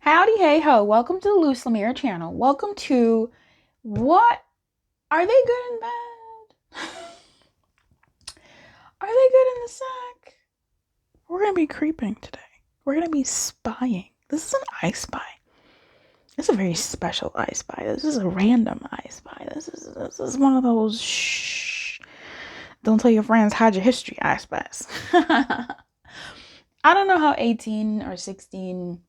Howdy, hey ho, welcome to the LuzLumiere channel. Welcome to What Are They Good in Bed? Are they good in the sack? We're gonna be creeping today. We're gonna be spying. This is an iSPY. It's a very special iSPY. This is a random iSPY. This is one of those shh. Don't tell your friends, hide your history iSPYs. I don't know how 18 or 16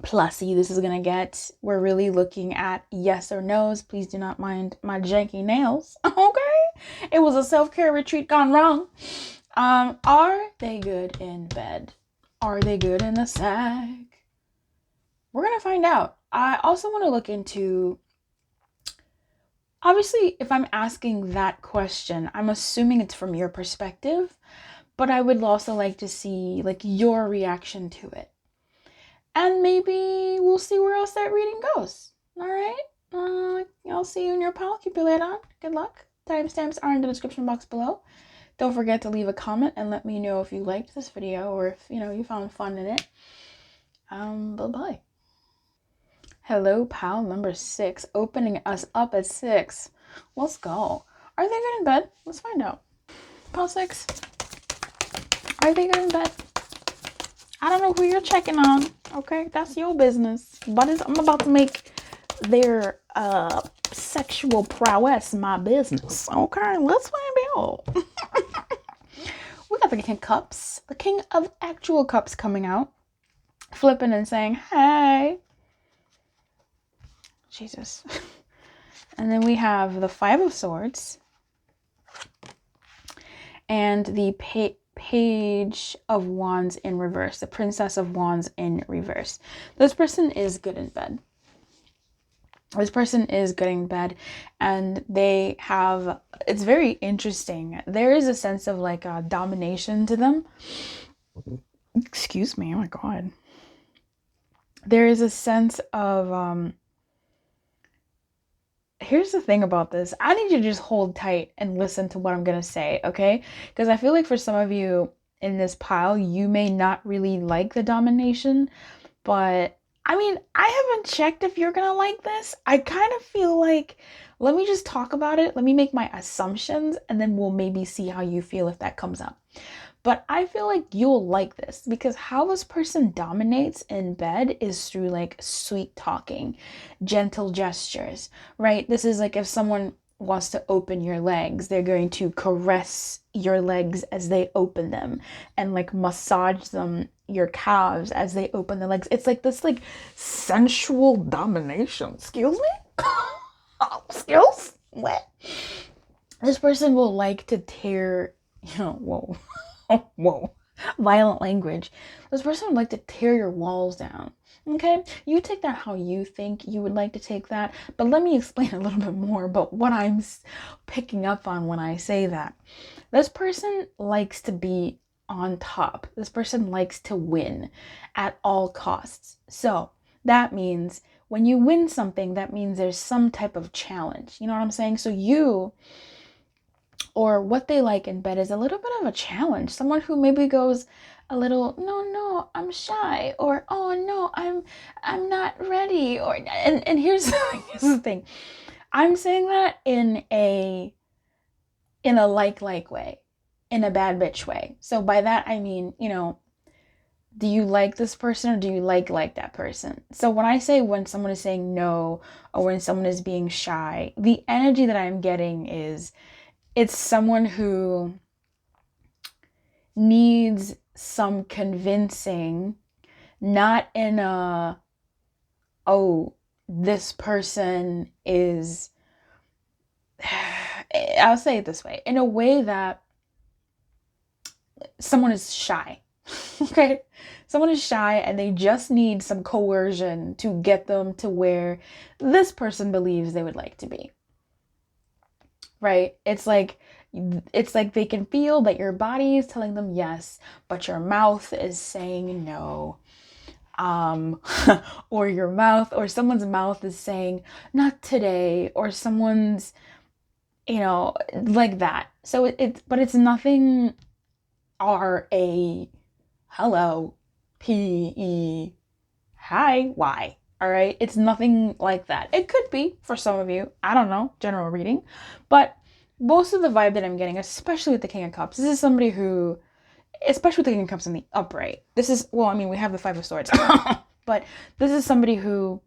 plusy this is gonna get. We're really looking at yes or no's. Please do not mind my janky nails. Okay, it was a self-care retreat gone wrong. Are they good in bed? Are they good in the sack? We're gonna find out. I also want to look into, obviously, if I'm asking that question, I'm assuming it's from your perspective, but I would also like to see like your reaction to it. And maybe we'll see where else that reading goes. All right? I'll see you in your pile. Keep your lid on. Good luck. Timestamps are in the description box below. Don't forget to leave a comment and let me know if you liked this video or if, you found fun in it. Bye-bye. Hello, pile number 6. Opening us up at 6. Let's go. Are they good in bed? Let's find out. Pile 6. Are they good in bed? I don't know who you're checking on, okay? That's your business. But I'm about to make their sexual prowess my business, okay? Let's find out. We got the King of Cups, the King of Actual Cups coming out, flipping and saying, hey. Jesus. And then we have the Five of Swords and the Page of Wands in reverse, the Princess of Wands in reverse. This person is good in bed. This person is good in bed, and they have, it's very interesting. There is a sense of like domination to them. Excuse me, oh my God. There is a sense of, here's the thing about this. I need you to just hold tight and listen to what I'm going to say, okay? Because I feel like for some of you in this pile, you may not really like the domination, but I mean, I haven't checked if you're going to like this. I kind of feel like, let me just talk about it. Let me make my assumptions, and then we'll maybe see how you feel if that comes up. But I feel like you'll like this because how this person dominates in bed is through like sweet talking, gentle gestures, right? This is like if someone wants to open your legs, they're going to caress your legs as they open them and like massage them, your calves as they open the legs. It's like this like sensual domination. Excuse me? Skills? What? This person will like to tear, whoa. Whoa, violent language. This person would like to tear your walls down. Okay, you take that how you think you would like to take that, but let me explain a little bit more about what I'm picking up on when I say that. This person likes to be on top. This person likes to win at all costs. So that means when you win something, that means there's some type of challenge. You know what I'm saying? So you, or what they like in bed, is a little bit of a challenge. Someone who maybe goes a little, no, I'm shy, or oh no, I'm not ready, or and here's the thing. I'm saying that in a like way, in a bad bitch way. So by that I mean, do you like this person or do you like that person? So when I say when someone is saying no or when someone is being shy, the energy that I'm getting is it's someone who needs some convincing, not in a, oh, this person is, I'll say it this way, in a way that someone is shy, okay? Someone is shy and they just need some coercion to get them to where this person believes they would like to be, right? It's like they can feel that your body is telling them yes, but your mouth is saying no. Or your mouth, or someone's mouth is saying not today, or someone's, like that. So but it's nothing R-A, hello, P-E, Hi, why? All right. It's nothing like that. It could be for some of you. I don't know, general reading. But most of the vibe that I'm getting, especially with the King of Cups, this is somebody who, especially with the King of Cups in the upright, this is, well, I mean, we have the Five of Swords, but this is somebody who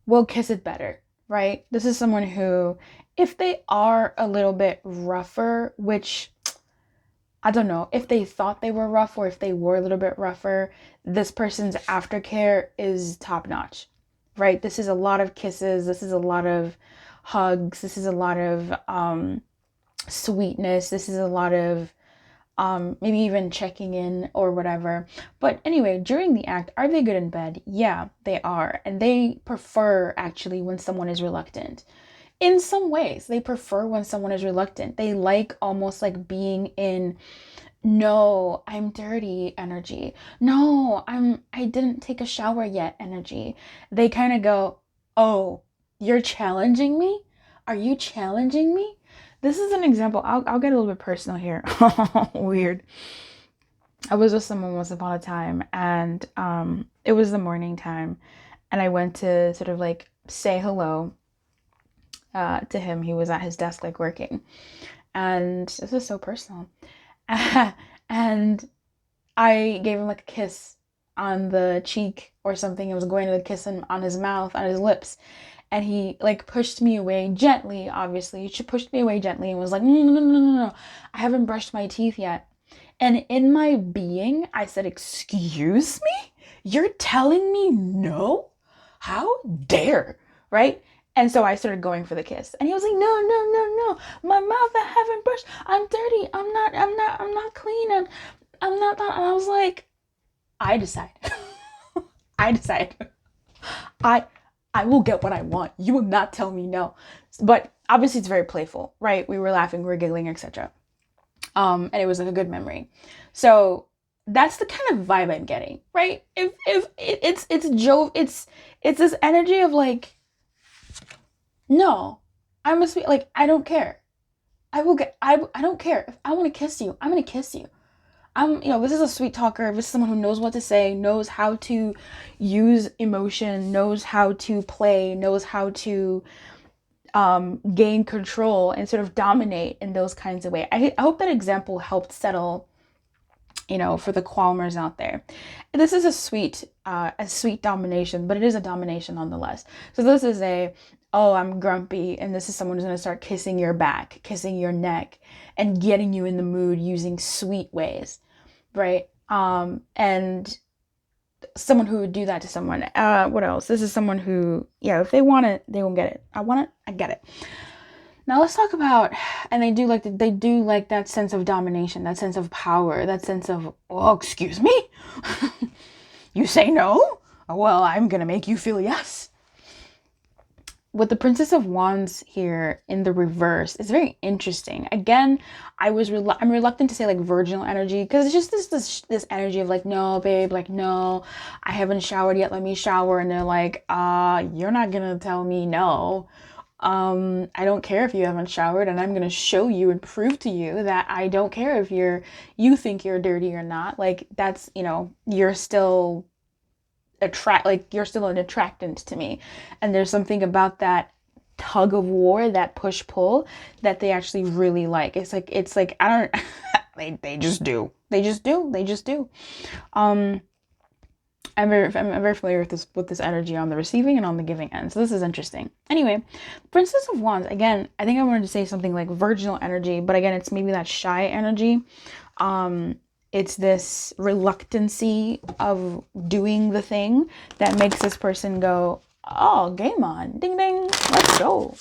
will kiss it better, right? This is someone who, if they are a little bit rougher, which I don't know if they thought they were rough or if they were a little bit rougher, this person's aftercare is top notch, right? This is a lot of kisses. This is a lot of hugs. This is a lot of sweetness. This is a lot of maybe even checking in or whatever. But anyway, during the act, are they good in bed? Yeah, they are. And they prefer actually when someone is reluctant. In some ways, they prefer when someone is reluctant. They like almost like being in, no, I'm dirty energy. No, I didn't take a shower yet energy. They kind of go, oh, you're challenging me? Are you challenging me? This is an example. I'll get a little bit personal here. Weird. I was with someone once upon a time, and it was the morning time, and I went to sort of like say hello to him. He was at his desk like working, and this is so personal. And I gave him like a kiss on the cheek or something. I was going to kiss him on his mouth, on his lips, and he like pushed me away gently. Obviously, she pushed me away gently and was like, no, no, no, no, no, I haven't brushed my teeth yet. And in my being, I said, excuse me? You're telling me no? How dare, right? And so I started going for the kiss. And he was like, no, no, no, no. My mouth, I haven't brushed. I'm dirty. I'm not clean. I'm not that. And I was like, I decide. I decide. I will get what I want. You will not tell me no. But obviously it's very playful, right? We were laughing, we were giggling, etc. And it was like a good memory. So that's the kind of vibe I'm getting, right? If it's this energy of like, no, I must be like, I don't care. I don't care. If I want to kiss you, I'm going to kiss you. This is a sweet talker. This is someone who knows what to say, knows how to use emotion, knows how to play, knows how to gain control and sort of dominate in those kinds of ways. I hope that example helped settle, for the qualmers out there. This is a sweet domination, but it is a domination nonetheless. So this is oh, I'm grumpy, and this is someone who's going to start kissing your back, kissing your neck, and getting you in the mood using sweet ways, right? And someone who would do that to someone. What else? This is someone who, if they want it, they won't get it. I want it, I get it. Now let's talk about, and they do like that sense of domination, that sense of power, that sense of, oh, excuse me? You say no? Well, I'm going to make you feel yes. With the Princess of Wands here in the reverse, it's very interesting. Again, I'm reluctant to say like virginal energy, because it's just this energy of like, no, babe, like, no, I haven't showered yet, let me shower. And they're like, you're not gonna tell me no. I don't care if you haven't showered, and I'm gonna show you and prove to you that I don't care if you think you're dirty or not. Like, that's, you're still you're still an attractant to me. And there's something about that tug of war, that push pull, that they actually really like. It's like I don't they just do. I'm very familiar with this energy on the receiving and on the giving end. So this is interesting. Anyway, Princess of Wands, again, I think I wanted to say something like virginal energy, but again, it's maybe that shy energy. It's this reluctancy of doing the thing that makes this person go, oh, game on, ding, ding, let's go.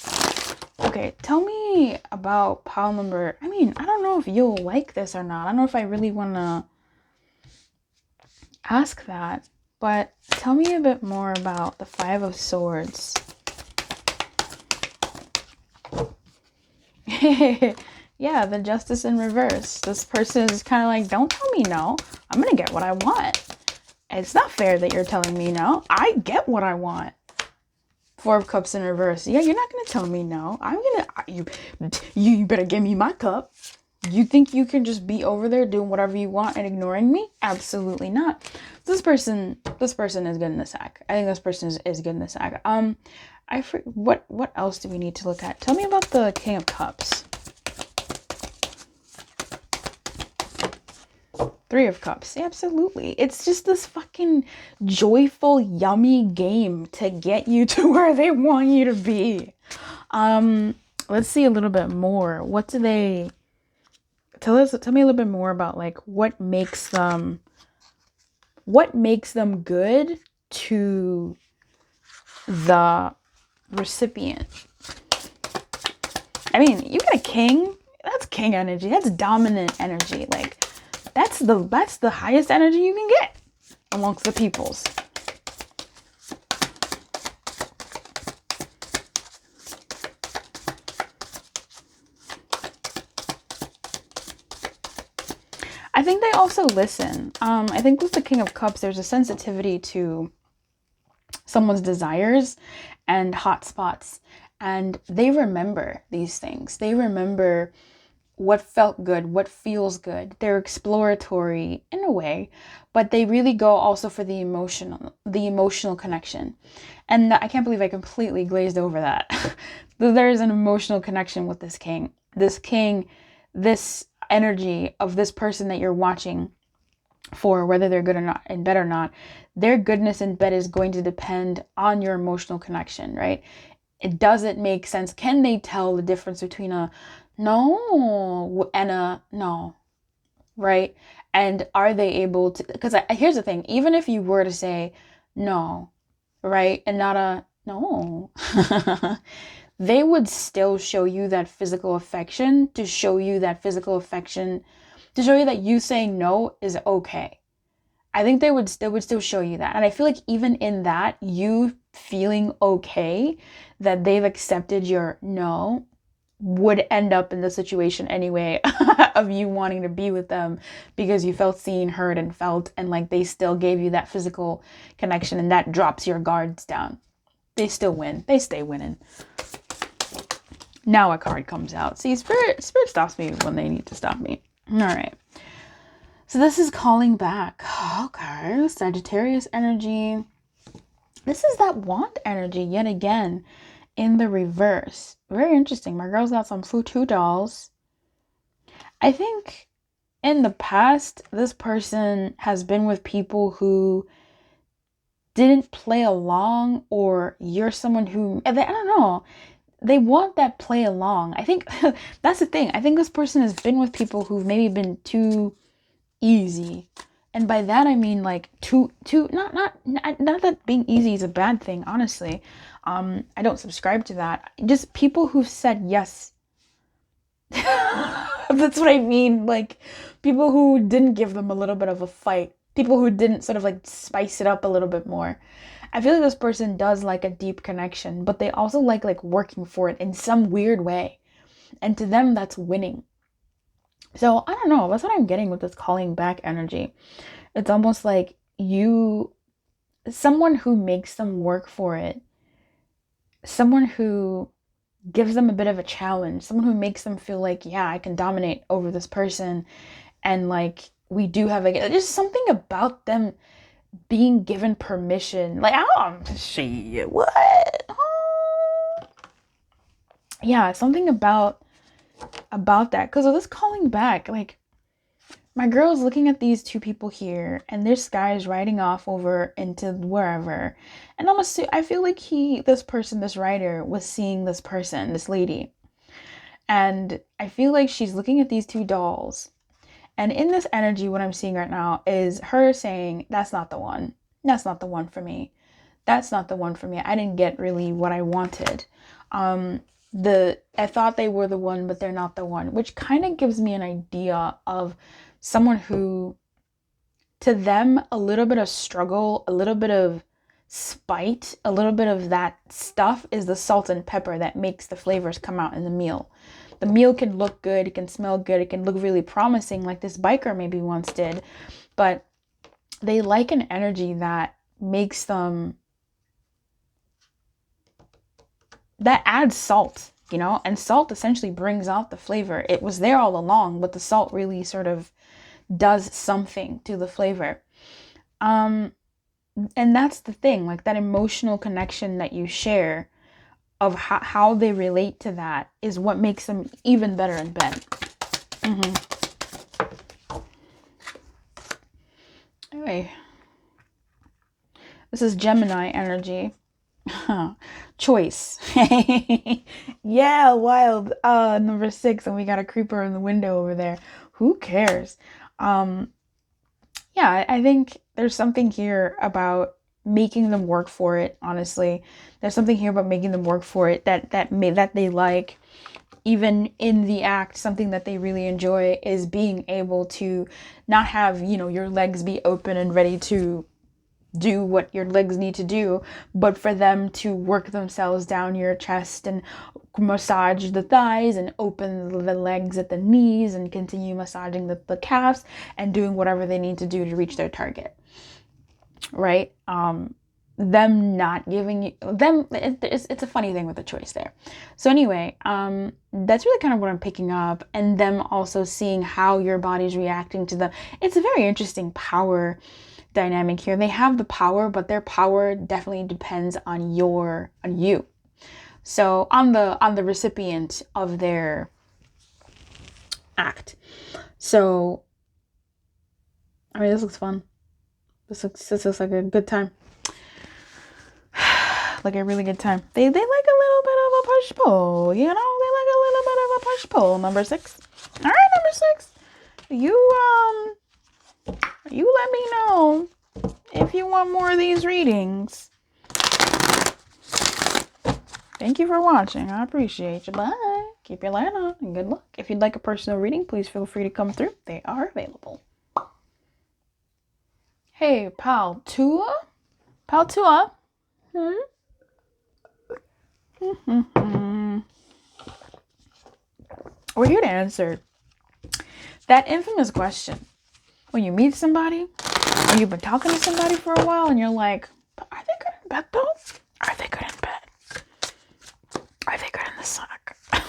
Okay, tell me about pile number, I don't know if you'll like this or not. I don't know if I really want to ask that, but tell me a bit more about the Five of Swords. Yeah, the Justice in reverse. This person is kind of like, don't tell me no. I'm going to get what I want. It's not fair that you're telling me no. I get what I want. Four of Cups in reverse. Yeah, you're not going to tell me no. I'm going to, you better give me my cup. You think you can just be over there doing whatever you want and ignoring me? Absolutely not. This person is good in the sack. I think this person is good in the sack. What else do we need to look at? Tell me about the King of Cups. Three of Cups. Yeah, absolutely. It's just this fucking joyful, yummy game to get you to where they want you to be. Let's see a little bit more. What do they tell me a little bit more about, like, what makes them good to the recipient. I mean, you get a king. That's king energy. That's dominant energy. Like, that's the highest energy you can get amongst the peoples. I think they also listen. I think with the King of Cups, there's a sensitivity to someone's desires and hot spots, and they remember these things. They remember what felt good, what feels good. They're exploratory in a way, but they really go also for the emotional connection. And I can't believe I completely glazed over that. There is an emotional connection with this king. This energy of this person that you're watching for, whether they're good or not, in bed or not, their goodness in bed is going to depend on your emotional connection, right? It doesn't make sense. Can they tell the difference between a no and a no, right? And are they able to, because here's the thing, even if you were to say no, right, and not a no, they would still show you that physical affection, to show you that you saying no is okay. I think they would still show you that. And I feel like even in that, you feeling okay that they've accepted your no would end up in the situation anyway of you wanting to be with them because you felt seen, heard, and felt, and like they still gave you that physical connection, and that drops your guards down. They still win. They stay winning. Now a card comes out. See, Spirit stops me when they need to stop me. All right. So this is calling back. Okay, Sagittarius energy. This is that wand energy yet again in the reverse. Very interesting. My girl's got some Futu dolls. I think in the past, this person has been with people who didn't play along, or you're someone who, I don't know, they want that play along. I think that's the thing. I think this person has been with people who've maybe been too easy. And by that I mean like not that being easy is a bad thing, honestly. I don't subscribe to that. Just people who've said yes. That's what I mean. Like, people who didn't give them a little bit of a fight. People who didn't sort of like spice it up a little bit more. I feel like this person does like a deep connection, but they also like working for it in some weird way. And to them, that's winning. So I don't know. That's what I'm getting with this calling back energy. It's almost like someone who makes them work for it. Someone who gives them a bit of a challenge. Someone who makes them feel like, yeah, I can dominate over this person. And like, we do have there's something about them being given permission. Like, I don't see what? Yeah, something about that. Because of this calling back, like, my girl's looking at these two people here, and this guy is riding off over into wherever. And I feel like this writer was seeing this person, this lady. And I feel like she's looking at these two dolls. And in this energy, what I'm seeing right now is her saying, that's not the one. That's not the one for me. That's not the one for me. I didn't get really what I wanted. I thought they were the one, but they're not the one, which kind of gives me an idea of someone who, to them, a little bit of struggle, a little bit of spite, a little bit of that stuff is the salt and pepper that makes the flavors come out in the meal. The meal can look good, it can smell good, it can look really promising, like this biker maybe once did, but they like an energy that makes them, that adds salt. you know, and salt essentially brings out the flavor. It was there all along, but the salt really sort of does something to the flavor. And that's the thing, like that emotional connection that you share of how they relate to that is what makes them even better in bed. Anyway, this is Gemini energy. Choice. Yeah, wild. Number 6, and we got a creeper in the window over there. Who cares? Yeah, I think there's something here about making them work for it, honestly. There's something here about making them work for it that they like. Even in the act, something that they really enjoy is being able to not have, you know, your legs be open and ready to do what your legs need to do, but for them to work themselves down your chest and massage the thighs and open the legs at the knees and continue massaging the calves and doing whatever they need to do to reach their target, right? Them not giving you them, it's a funny thing with the choice there. So anyway, that's really kind of what I'm picking up, and them also seeing how your body's reacting to them. It's a very interesting power dynamic here. They have the power, but their power definitely depends on you. So on the recipient of their act. So I mean, this looks fun. This looks like a good time. Like a really good time. They like a little bit of a push-pull, you know? They like a little bit of a push-pull. Number 6. All right, number 6. You let me know if you want more of these readings. Thank you for watching. I appreciate you. Bye. Keep your light on and good luck. If you'd like a personal reading, please feel free to come through. They are available. Hey, pal Tua? Pal Tua? We're here to answer that infamous question. When you meet somebody, or you've been talking to somebody for a while, and you're like, are they good in bed though? Are they good in bed? Are they good in the sack? Are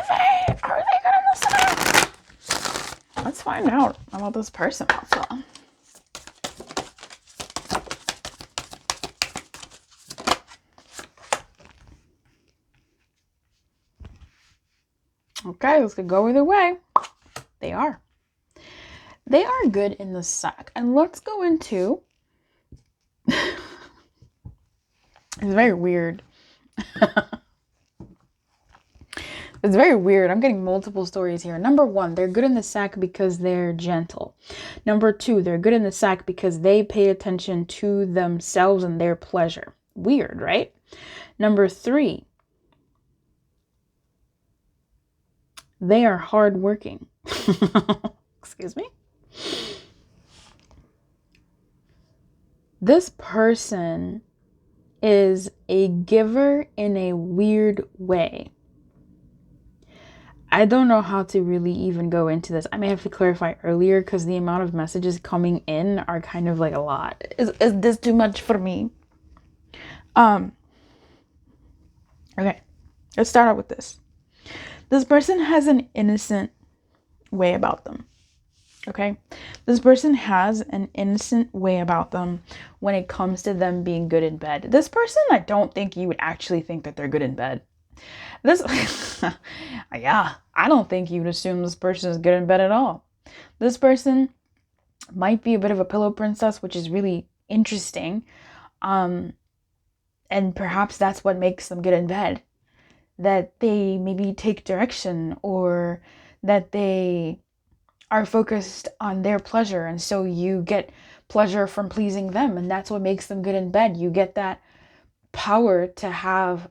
they good in the sack? Let's find out about this person. Okay, this could go either way. They are. They are good in the sack. And let's go into... It's very weird. It's very weird. I'm getting multiple stories here. Number 1, they're good in the sack because they're gentle. Number 2, they're good in the sack because they pay attention to themselves and their pleasure. Weird, right? Number 3, they are hardworking. Excuse me. This person is a giver in a weird way. I don't know how to really even go into this. I may have to clarify earlier because the amount of messages coming in are kind of like a lot. Is this too much for me? Okay, let's start out with this. This person has an innocent way about them. Okay, this person has an innocent way about them when it comes to them being good in bed. This person, I don't think you would actually think that they're good in bed. Yeah, I don't think you would assume this person is good in bed at all. This person might be a bit of a pillow princess, which is really interesting. And perhaps that's what makes them good in bed. That they maybe take direction, or that they are focused on their pleasure, and so you get pleasure from pleasing them, and that's what makes them good in bed. You get that power to have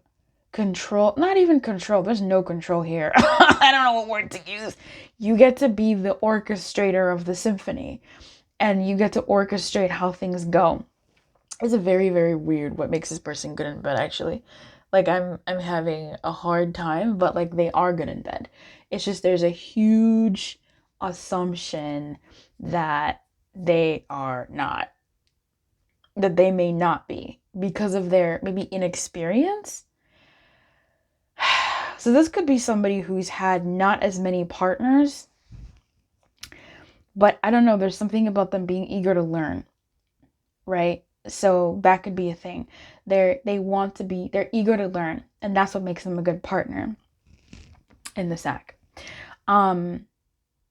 control. Not even control, there's no control here. I don't know what word to use. You get to be the orchestrator of the symphony, and you get to orchestrate how things go. It's a very, very weird what makes this person good in bed, actually. Like, I'm having a hard time, but like, they are good in bed. It's just there's a huge assumption that they are not, that they may not be, because of their maybe inexperience. So this could be somebody who's had not as many partners, but I don't know, there's something about them being eager to learn, right? So that could be a thing. They're eager to learn, and that's what makes them a good partner in the sack.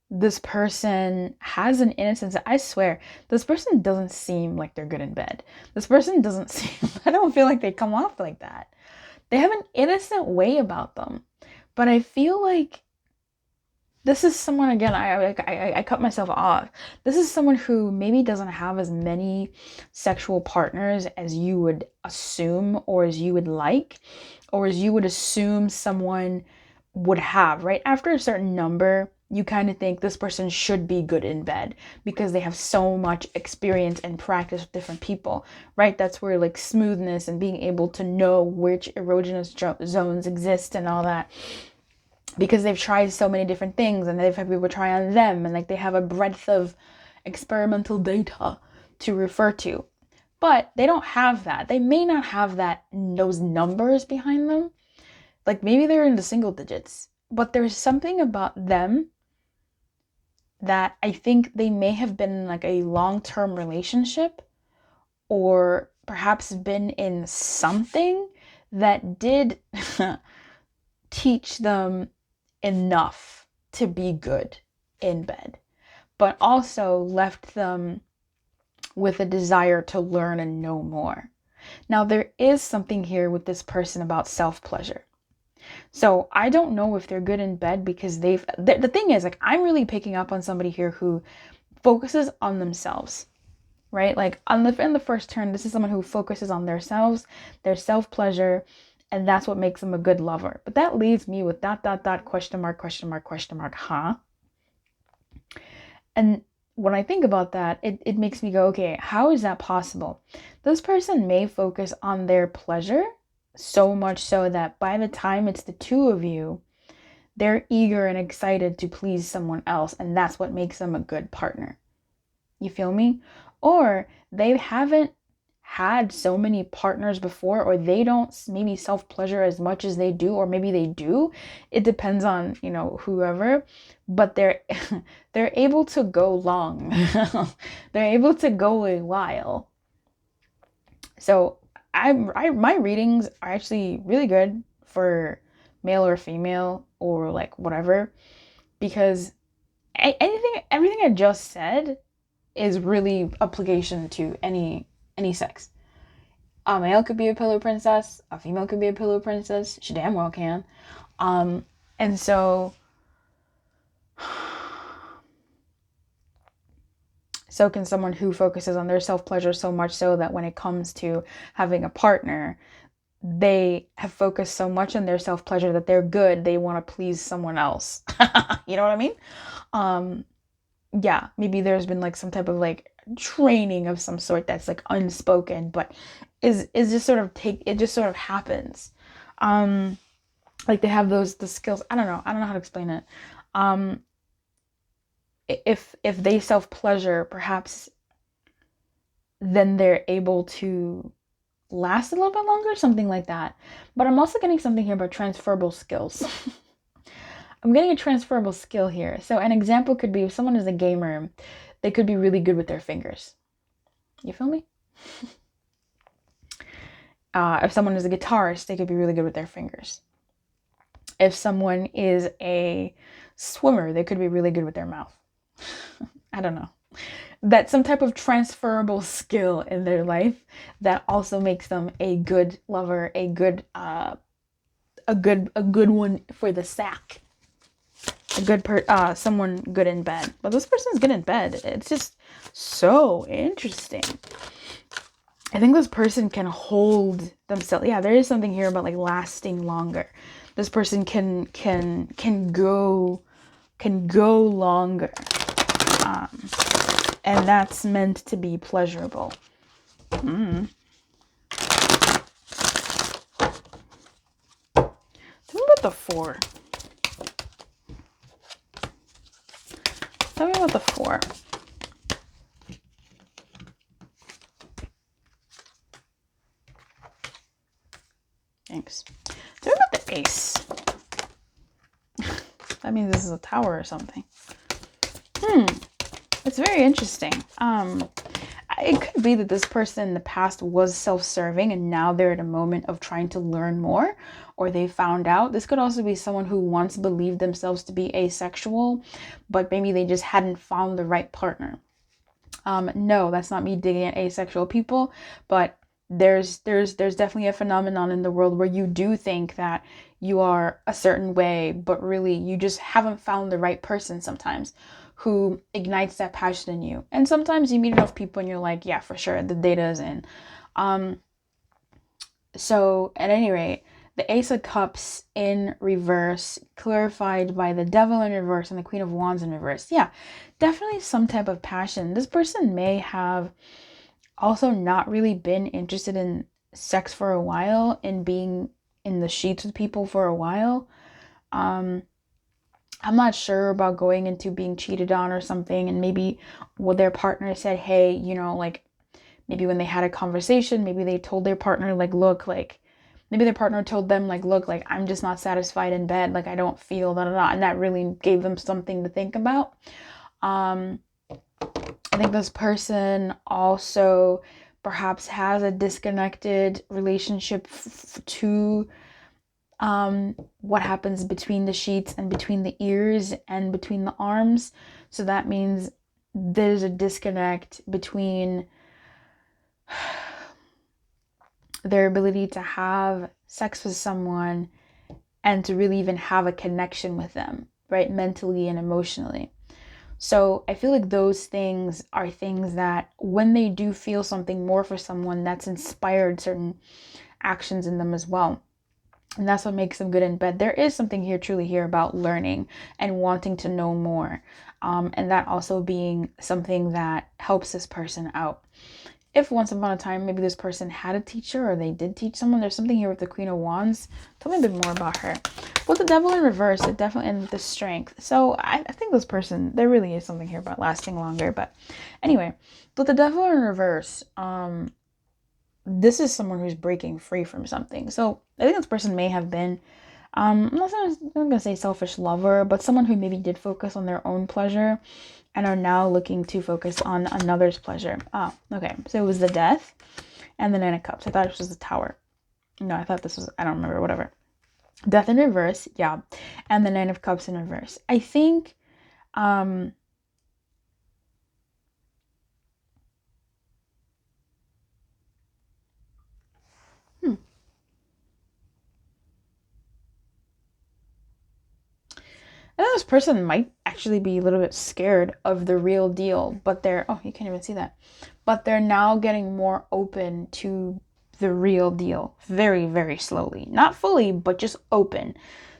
This person has an innocence. I swear, this person doesn't seem like they're good in bed. This person doesn't seem, I don't feel like they come off like that. They have an innocent way about them. But I feel like this is someone, again, I cut myself off. This is someone who maybe doesn't have as many sexual partners as you would assume, or as you would like, or as you would assume someone would have, right? After a certain number, you kind of think this person should be good in bed because they have so much experience and practice with different people, right? That's where like smoothness and being able to know which erogenous zones exist and all that, because they've tried so many different things and they've had people try on them, and like they have a breadth of experimental data to refer to. But they don't have that. They may not have that, those numbers behind them. Like maybe they're in the single digits, but there's something about them that I think they may have been in like a long-term relationship, or perhaps been in something that did teach them enough to be good in bed, but also left them with a desire to learn and know more. Now, there is something here with this person about self-pleasure. So I don't know if they're good in bed because the thing is, like, I'm really picking up on somebody here who focuses on themselves, right? Like in the first turn, this is someone who focuses on themselves, their self-pleasure, and that's what makes them a good lover. But that leaves me with ... question mark, huh? And when I think about that, it makes me go, okay, how is that possible? This person may focus on their pleasure so much so that by the time it's the two of you, they're eager and excited to please someone else, and that's what makes them a good partner. You feel me? Or they haven't had so many partners before, or they don't maybe self-pleasure as much as they do, or maybe they do. It depends on, whoever, but they're they're able to go long. They're able to go a while. So my readings are actually really good for male or female or like whatever, because everything I just said is really application to any sex. A male could be a pillow princess, a female could be a pillow princess. She damn well can. And so can someone who focuses on their self-pleasure so much so that when it comes to having a partner, they have focused so much on their self-pleasure that they're good, they want to please someone else. You know what I mean? Yeah, maybe there's been like some type of like training of some sort that's like unspoken, but is just sort of it just sort of happens. Like they have the skills. I don't know how to explain it. If they self-pleasure, perhaps then they're able to last a little bit longer, something like that. But I'm also getting something here about transferable skills. I'm getting a transferable skill here. So an example could be if someone is a gamer, they could be really good with their fingers. You feel me? If someone is a guitarist, they could be really good with their fingers. If someone is a swimmer, they could be really good with their mouth. I don't know. That's some type of transferable skill in their life that also makes them a good lover, a good one for the sack. A good someone good in bed. But this person's good in bed. It's just so interesting. I think this person can hold themselves. Yeah, there is something here about like lasting longer. This person can go longer. And that's meant to be pleasurable. Tell me about the 4. Tell me about the 4. Thanks. Tell me about the Ace. That means this is a Tower or something. It's very interesting. It could be that this person in the past was self-serving and now they're at a moment of trying to learn more, or they found out. This could also be someone who once believed themselves to be asexual, but maybe they just hadn't found the right partner. No, that's not me digging at asexual people, but there's definitely a phenomenon in the world where you do think that you are a certain way, but really you just haven't found the right person sometimes who ignites that passion in you. And sometimes you meet enough people and you're like, yeah, for sure, the data is in. So at any rate, the Ace of Cups in reverse, clarified by the Devil in reverse and the Queen of Wands in reverse. Yeah, definitely some type of passion. This person may have also not really been interested in sex for a while, in being in the sheets with people for a while. I'm not sure about going into being cheated on or something, and maybe what their partner said, hey, you know, like maybe when they had a conversation, maybe they told their partner, like, look, like maybe their partner told them, like, look, like I'm just not satisfied in bed, like I don't feel da da da, and that really gave them something to think about. I think this person also perhaps has a disconnected relationship to what happens between the sheets and between the ears and between the arms. So that means there's a disconnect between their ability to have sex with someone and to really even have a connection with them, right? Mentally and emotionally. So I feel like those things are things that when they do feel something more for someone, that's inspired certain actions in them as well. And that's what makes them good in bed. There is something here, truly here, about learning and wanting to know more. And that also being something that helps this person out. If once upon a time, maybe this person had a teacher or they did teach someone, there's something here with the Queen of Wands. Tell me a bit more about her. With the Devil in reverse, it definitely ends with the Strength. So I think this person, there really is something here about lasting longer. But anyway, with the Devil in reverse, this is someone who's breaking free from something. So I think this person may have been, I'm not going to say selfish lover, but someone who maybe did focus on their own pleasure and are now looking to focus on another's pleasure. Ah, okay. So it was the Death and the Nine of Cups. I thought this was the Tower. No, I thought this was, I don't remember, whatever. Death in reverse, yeah. And the Nine of Cups in reverse. I think, I think this person might actually be a little bit scared of the real deal, but oh, you can't even see that. But they're now getting more open to the real deal very, very slowly. Not fully, but just open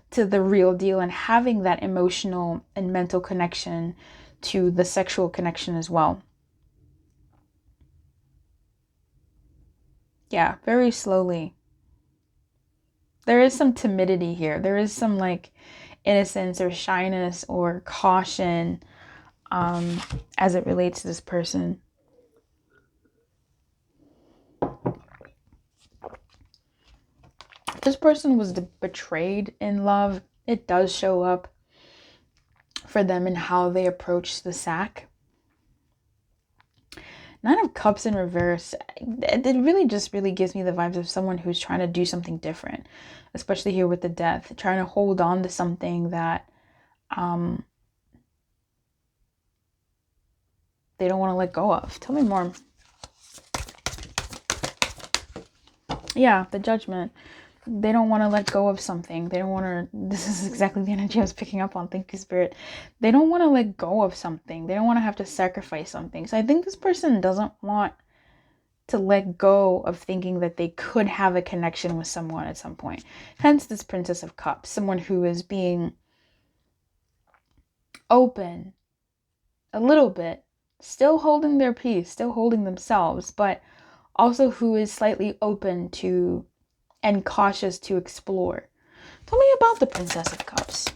to the real deal and having that emotional and mental connection to the sexual connection as well. Yeah, very slowly. There is some timidity here. There is some like innocence or shyness or caution as it relates to this person. If this person was betrayed in love, it does show up for them in how they approach the sack. Nine of Cups in reverse, it really just really gives me the vibes of someone who's trying to do something different, especially here with the Death, trying to hold on to something that they don't want to let go of. Tell me more. Yeah, the Judgment. They don't want to let go of something. They don't want to, this is exactly the energy I was picking up on. Thank you, Spirit. They don't want to let go of something. They don't want to have to sacrifice something. So I think this person doesn't want to let go of thinking that they could have a connection with someone at some point. Hence this Princess of Cups, someone who is being open a little bit, still holding their peace, still holding themselves, but also who is slightly open to and cautious to explore. Tell me about the Princess of Cups.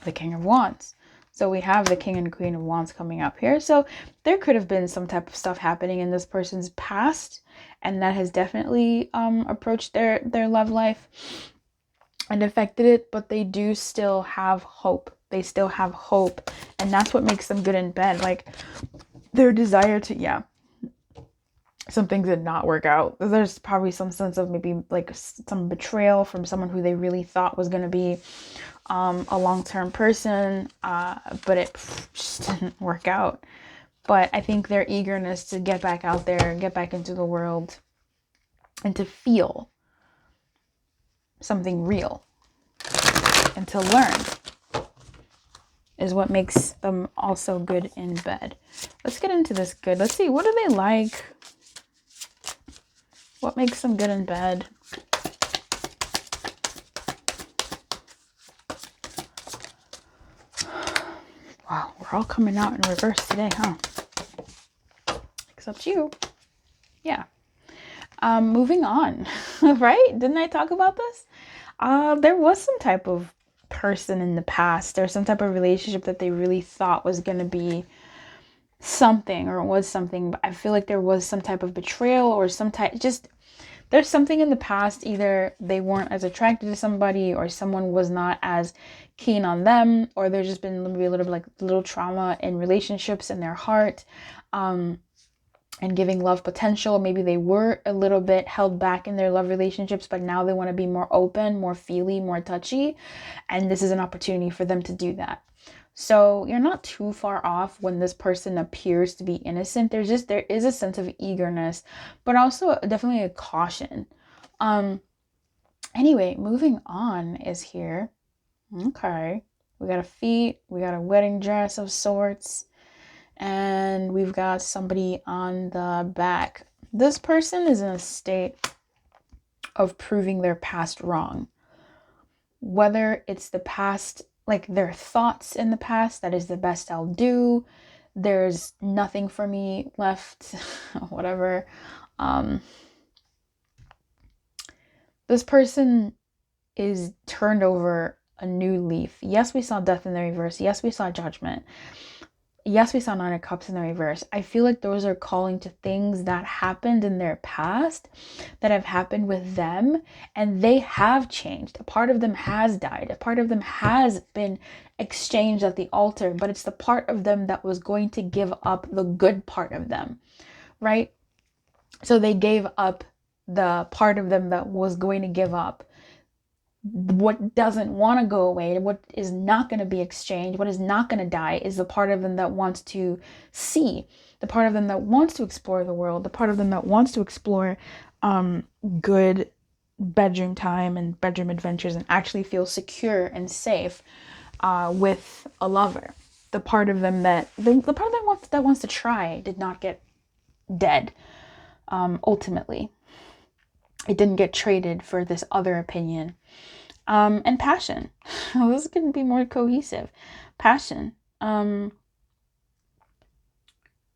The King of Wands. So we have the King and Queen of Wands coming up here. So there could have been some type of stuff happening in this person's past, and that has definitely approached their love life. and affected it, but they do still have hope. They still have hope, and that's what makes them good in bed. Like their desire to, yeah, some things did not work out. There's probably some sense of maybe like some betrayal from someone who they really thought was going to be a long-term person, but it just didn't work out. But I think their eagerness to get back out there, get back into the world, and to feel something real and to learn is what makes them also good in bed. Let's get into this good. Let's see, what do they like? What makes them good in bed? Wow, we're all coming out in reverse today, huh? Except you. Yeah. Moving on, right? Didn't I talk about this? There was some type of person in the past or some type of relationship that they really thought was going to be something or was something, but I feel like there was some type of betrayal or some type, just there's something in the past. Either they weren't as attracted to somebody or someone was not as keen on them, or there's just been maybe a little bit like little trauma in relationships in their heart, and giving love potential. Maybe they were a little bit held back in their love relationships, but now they want to be more open, more feely, more touchy. And this is an opportunity for them to do that. So you're not too far off when this person appears to be innocent. There is a sense of eagerness, but also definitely a caution. Anyway, moving on is here. Okay. We got a feet, we got a wedding dress of sorts, and we've got somebody on the back. This person is in a state of proving their past wrong. Whether it's the past, like their thoughts in the past, that is the best I'll do, there's nothing for me left, whatever. This person is turned over a new leaf. Yes, we saw death in the reverse. Yes, we saw judgment. Yes, we saw Nine of Cups in the reverse. I feel like those are calling to things that happened in their past that have happened with them, and they have changed. A part of them has died. A part of them has been exchanged at the altar, but it's the part of them that was going to give up the good part of them, right? So they gave up the part of them that was going to give up what doesn't want to go away, what is not going to be exchanged, what is not going to die, is the part of them that wants to see, the part of them that wants to explore the world, the part of them that wants to explore good bedroom time and bedroom adventures and actually feel secure and safe with a lover. The part of them that the part of them that wants to try did not get dead. Ultimately, it didn't get traded for this other opinion. And passion. This can be more cohesive. Passion.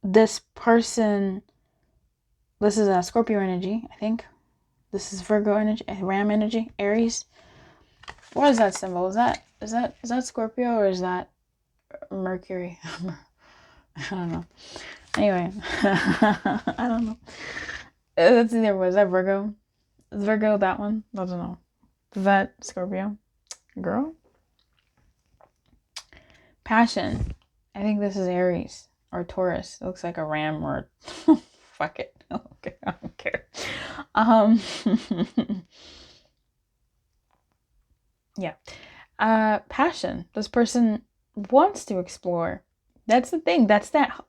This person, this is a Scorpio energy, I think. This is Virgo energy, Ram energy, Aries. What is that symbol? Is that Scorpio or is that Mercury? I don't know. Anyway, I don't know. That's either, was that Virgo? Is Virgo that one? I don't know. Is that Scorpio? Girl? Passion. I think this is Aries or Taurus. It looks like a ram or fuck it. Okay, I don't care. Yeah. Passion. This person wants to explore. That's the thing. That's that.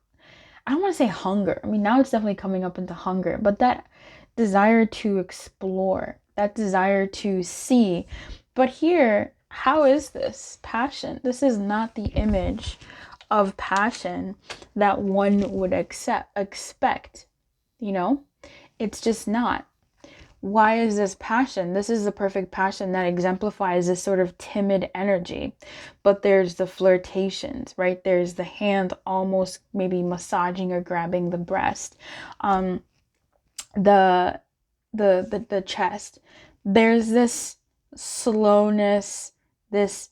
I don't want to say hunger. I mean, now it's definitely coming up into hunger, but that desire to explore, that desire to see. But here, how is this passion? This is not the image of passion that one would expect, you know? It's just not. Why is this passion? This is the perfect passion that exemplifies this sort of timid energy. But there's the flirtations, right? There's the hand almost maybe massaging or grabbing the breast. The chest. There's this slowness, this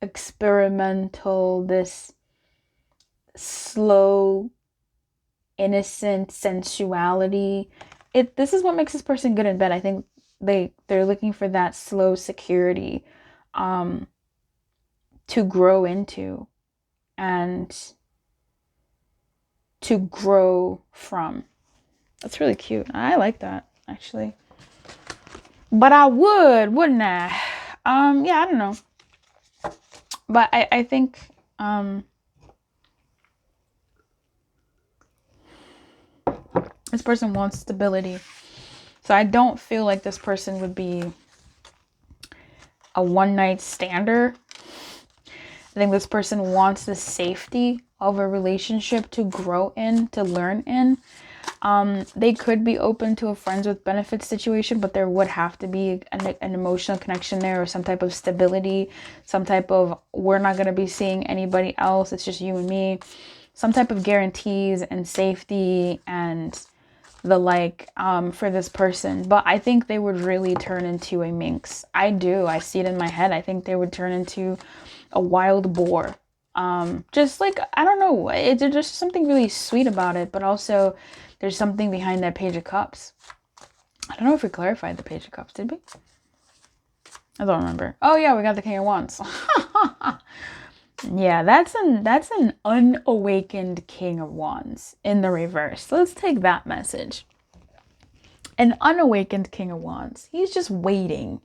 experimental, this slow, innocent sensuality. This is what makes this person good in bed. I think they're looking for that slow security to grow into and to grow from. That's really cute. I like that, actually. But I wouldn't I? Yeah, I don't know. But I think this person wants stability. So I don't feel like this person would be a one-night stander. I think this person wants the safety of a relationship to grow in, to learn in. They could be open to a friends with benefits situation, but there would have to be an emotional connection there, or some type of stability, some type of, we're not going to be seeing anybody else, it's just you and me, some type of guarantees and safety and the like for this person. But I think they would really turn into a minx. I see it in my head. I think they would turn into a wild boar. Just like, I don't know, there's just something really sweet about it, but also there's something behind that Page of Cups. I don't know if we clarified the Page of Cups, did we? I don't remember. Oh yeah, we got the King of Wands. Yeah, that's an unawakened King of Wands in the reverse. Let's take that message. An unawakened King of Wands. He's just waiting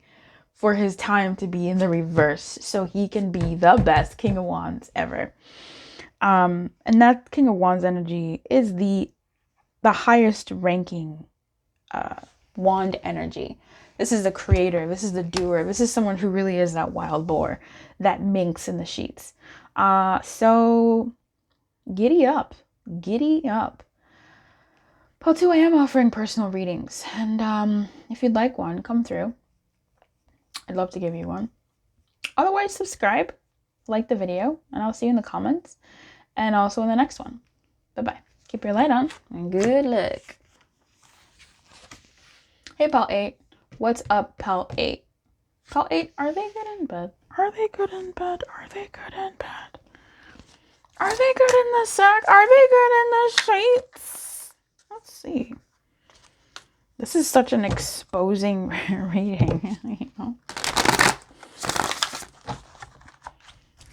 for his time to be in the reverse so he can be the best King of Wands ever. And that King of Wands energy is the highest ranking wand energy. This is the creator. This is the doer. This is someone who really is that wild boar, that minx in the sheets. So giddy up. Giddy up. Part 2, I am offering personal readings. And if you'd like one, come through. I'd love to give you one. Otherwise, subscribe, like the video, and I'll see you in the comments. And also in the next one. Bye-bye. Keep your light on, and good luck. Hey, Pal 8. What's up, Pal 8? Pal 8, are they good in bed? Are they good in bed? Are they good in bed? Are they good in the sack? Are they good in the sheets? Let's see. This is such an exposing reading, you know?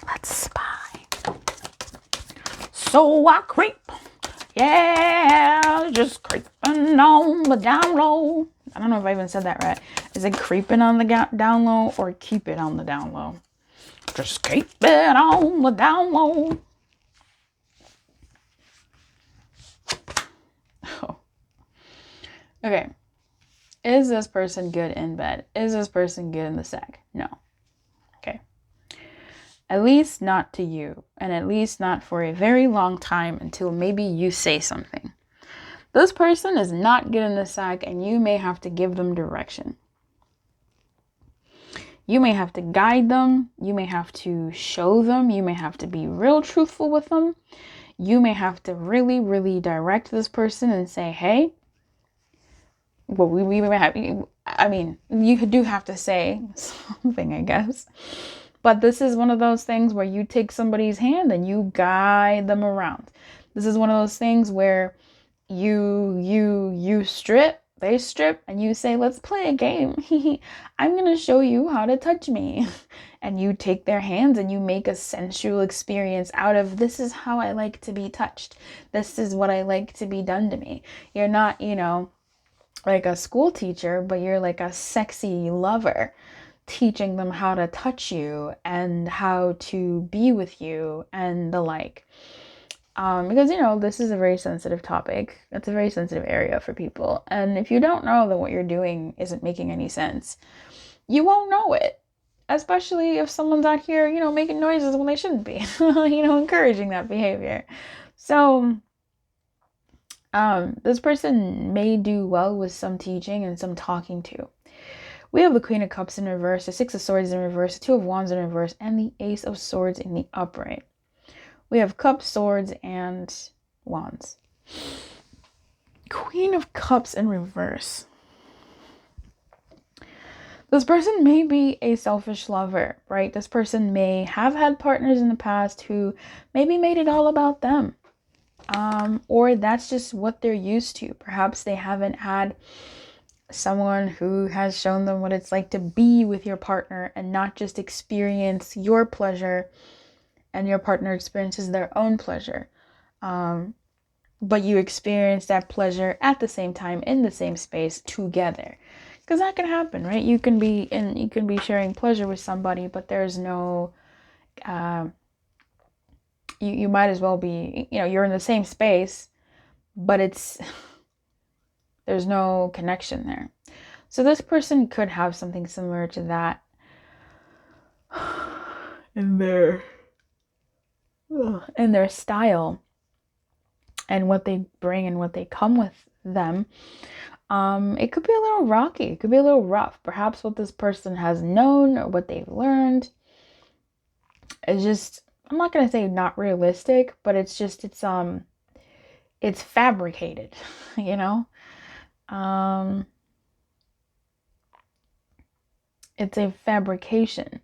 Let's spy. So I creep. Yeah, just creeping on the down low. I don't know if I even said that right. Is it creeping on the down low or keep it on the down low? Just keep it on the down low. Oh. Okay. Is this person good in bed? Is this person good in the sack? No. Okay. At least not to you. And at least not for a very long time until maybe you say something. This person is not good in the sack, and you may have to give them direction. You may have to guide them. You may have to show them. You may have to be real truthful with them. You may have to really, really direct this person and say, hey, well, we may have, I mean, you do have to say something, I guess. But this is one of those things where you take somebody's hand and you guide them around. This is one of those things where you strip, they strip, and you say, let's play a game. I'm going to show you how to touch me. And you take their hands and you make a sensual experience out of, this is how I like to be touched. This is what I like to be done to me. You're not, you know, like a school teacher, but you're like a sexy lover, teaching them how to touch you and how to be with you and the like. Because, you know, this is a very sensitive topic. It's a very sensitive area for people. And if you don't know that what you're doing isn't making any sense, you won't know it. Especially if someone's out here, you know, making noises when they shouldn't be, you know, encouraging that behavior. So, this person may do well with some teaching and some talking to. We have the Queen of Cups in reverse, the Six of Swords in reverse, the Two of Wands in reverse, and the Ace of Swords in the upright. We have Cups, Swords, and Wands. Queen of Cups in reverse. This person may be a selfish lover, right? This person may have had partners in the past who maybe made it all about them. Or that's just what they're used to. Perhaps they haven't had someone who has shown them what it's like to be with your partner and not just experience your pleasure and your partner experiences their own pleasure. But you experience that pleasure at the same time in the same space together. Because that can happen, right? You can be sharing pleasure with somebody, but there's no you might as well be, you're in the same space, but there's no connection there. So this person could have something similar to that in their style and what they bring and what they come with them. It could be a little rocky. It could be a little rough. Perhaps what this person has known or what they've learned is just, I'm not going to say not realistic, but it's fabricated, it's a fabrication.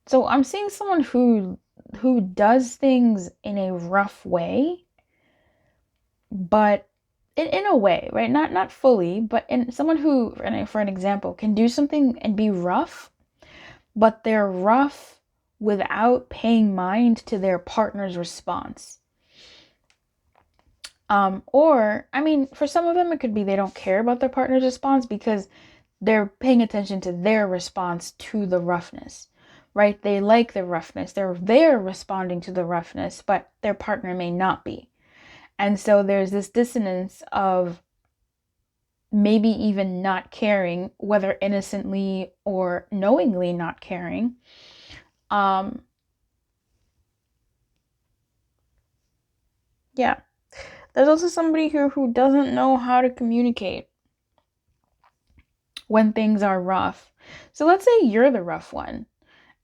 So I'm seeing someone who does things in a rough way, but in a way, right? Not fully, but in someone who, for an example, can do something and be rough, but they're rough without paying mind to their partner's response. Or, for some of them, it could be they don't care about their partner's response because they're paying attention to their response to the roughness, right? They like the roughness. They're responding to the roughness, but their partner may not be. And so there's this dissonance of maybe even not caring, whether innocently or knowingly not caring. Yeah. There's also somebody here who doesn't know how to communicate when things are rough. So let's say you're the rough one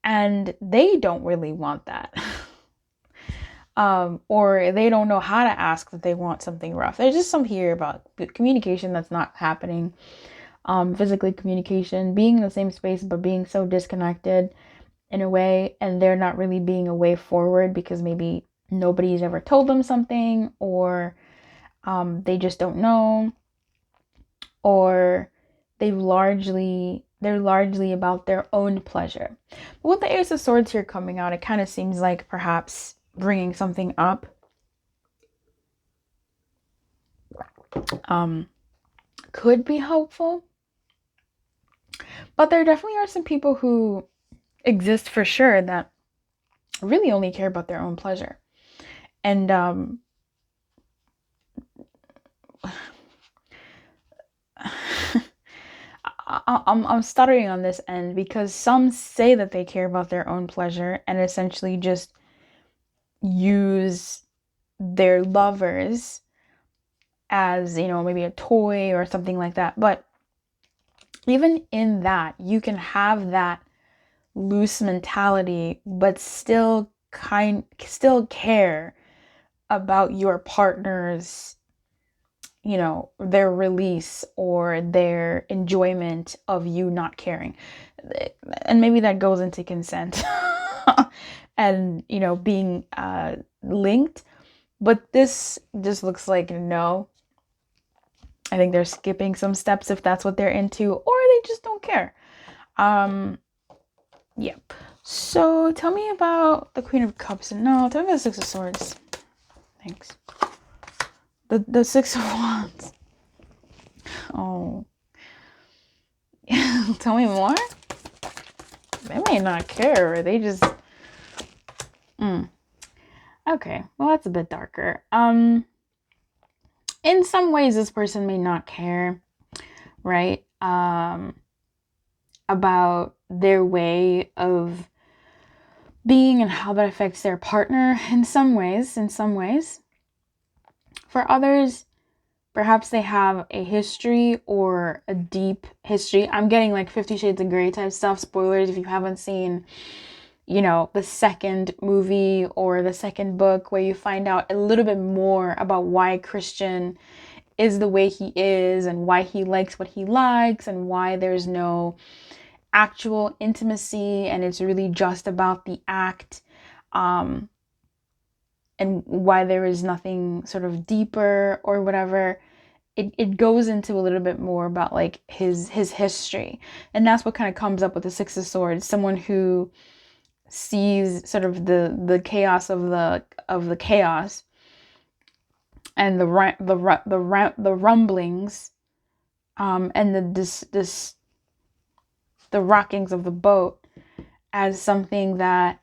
and they don't really want that. Or they don't know how to ask that they want something rough. There's just something here about communication that's not happening. Physically communication, being in the same space but being so disconnected in a way, and they're not really being a way forward because maybe nobody's ever told them something, or they just don't know, or they're largely about their own pleasure. But with the Ace of Swords here coming out, it kind of seems like perhaps bringing something up could be helpful. But there definitely are some people who exist for sure that really only care about their own pleasure. And I'm stuttering on this end because some say that they care about their own pleasure and essentially just use their lovers as, maybe a toy or something like that. But even in that, you can have that loose mentality, but still care about your partner's, their release or their enjoyment of you not caring. And maybe that goes into consent and, being linked. But this just looks like no. I think they're skipping some steps if that's what they're into, or they just don't care. Yep. So tell me about the Queen of Cups. No, tell me about the Six of Swords. Thanks. The Six of Wands. Oh. Tell me more? They may not care, or they just... Okay, well, that's a bit darker. In some ways, this person may not care, right? About their way of being and how that affects their partner in some ways. For others, perhaps they have a history or a deep history. I'm getting like 50 Shades of Grey type stuff. Spoilers if you haven't seen, the second movie or the second book, where you find out a little bit more about why Christian is the way he is and why he likes what he likes and why there's no actual intimacy and it's really just about the act, and why there is nothing sort of deeper or whatever. it goes into a little bit more about like his history, and that's what kind of comes up with the Six of Swords. Someone who sees sort of the chaos of the chaos and the rumblings, and the rockings of the boat as something that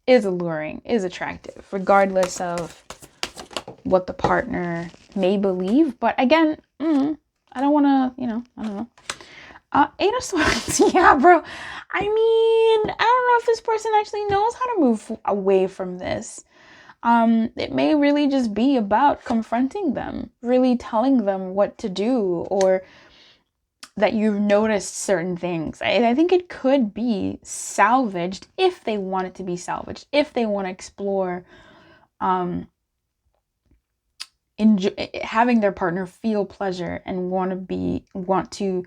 is alluring, is attractive, regardless of what the partner may believe. But again, I don't want to, I don't know. Eight of Swords, yeah, bro. I mean, I don't know if this person actually knows how to move away from this. It may really just be about confronting them, really telling them what to do, or that you've noticed certain things. I think it could be salvaged if they want it to be salvaged, if they want to explore having their partner feel pleasure and want to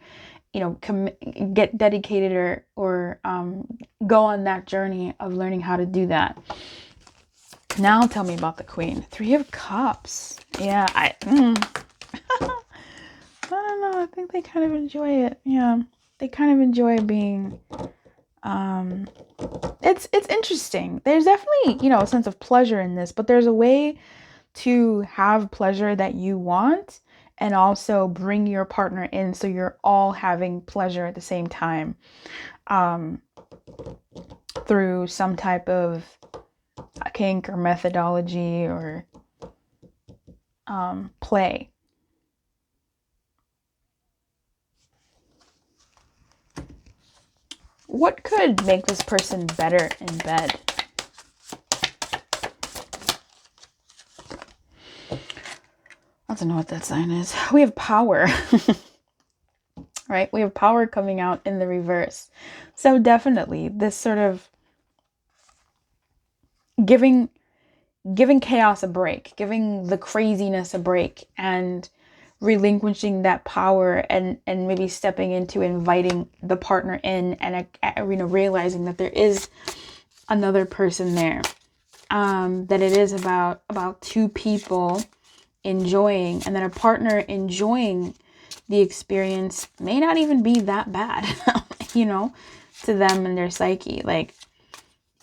get dedicated or go on that journey of learning how to do that. Now tell me about the Queen. Three of Cups. Yeah, I don't know. I think they kind of enjoy it. Yeah, they kind of enjoy being. It's interesting. There's definitely a sense of pleasure in this, but there's a way to have pleasure that you want and also bring your partner in so you're all having pleasure at the same time, through some type of kink or methodology or play. What could make this person better in bed? I don't know what that sign is. We have power. Right? We have power coming out in the reverse. So definitely this sort of giving chaos a break, giving the craziness a break, and relinquishing that power, and maybe stepping into inviting the partner in, and realizing that there is another person there, that it is about two people enjoying, and that a partner enjoying the experience may not even be that bad, to them and their psyche. Like,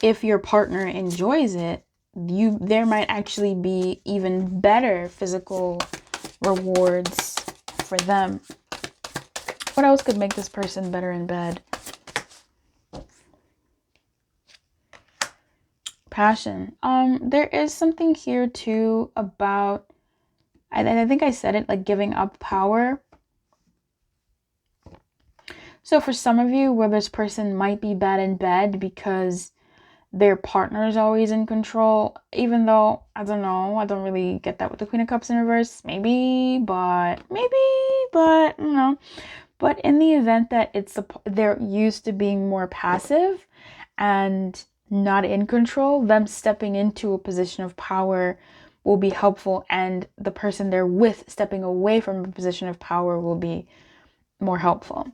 if your partner enjoys it, there might actually be even better physical rewards for them. What else could make this person better in bed? Passion. There is something here too about, I think I said it, like giving up power. So for some of you, where this person might be bad in bed because their partner is always in control, even though, I don't know, I don't really get that with the Queen of Cups in reverse. Maybe, but no. But in the event that they're used to being more passive and not in control, them stepping into a position of power will be helpful, and the person they're with stepping away from a position of power will be more helpful.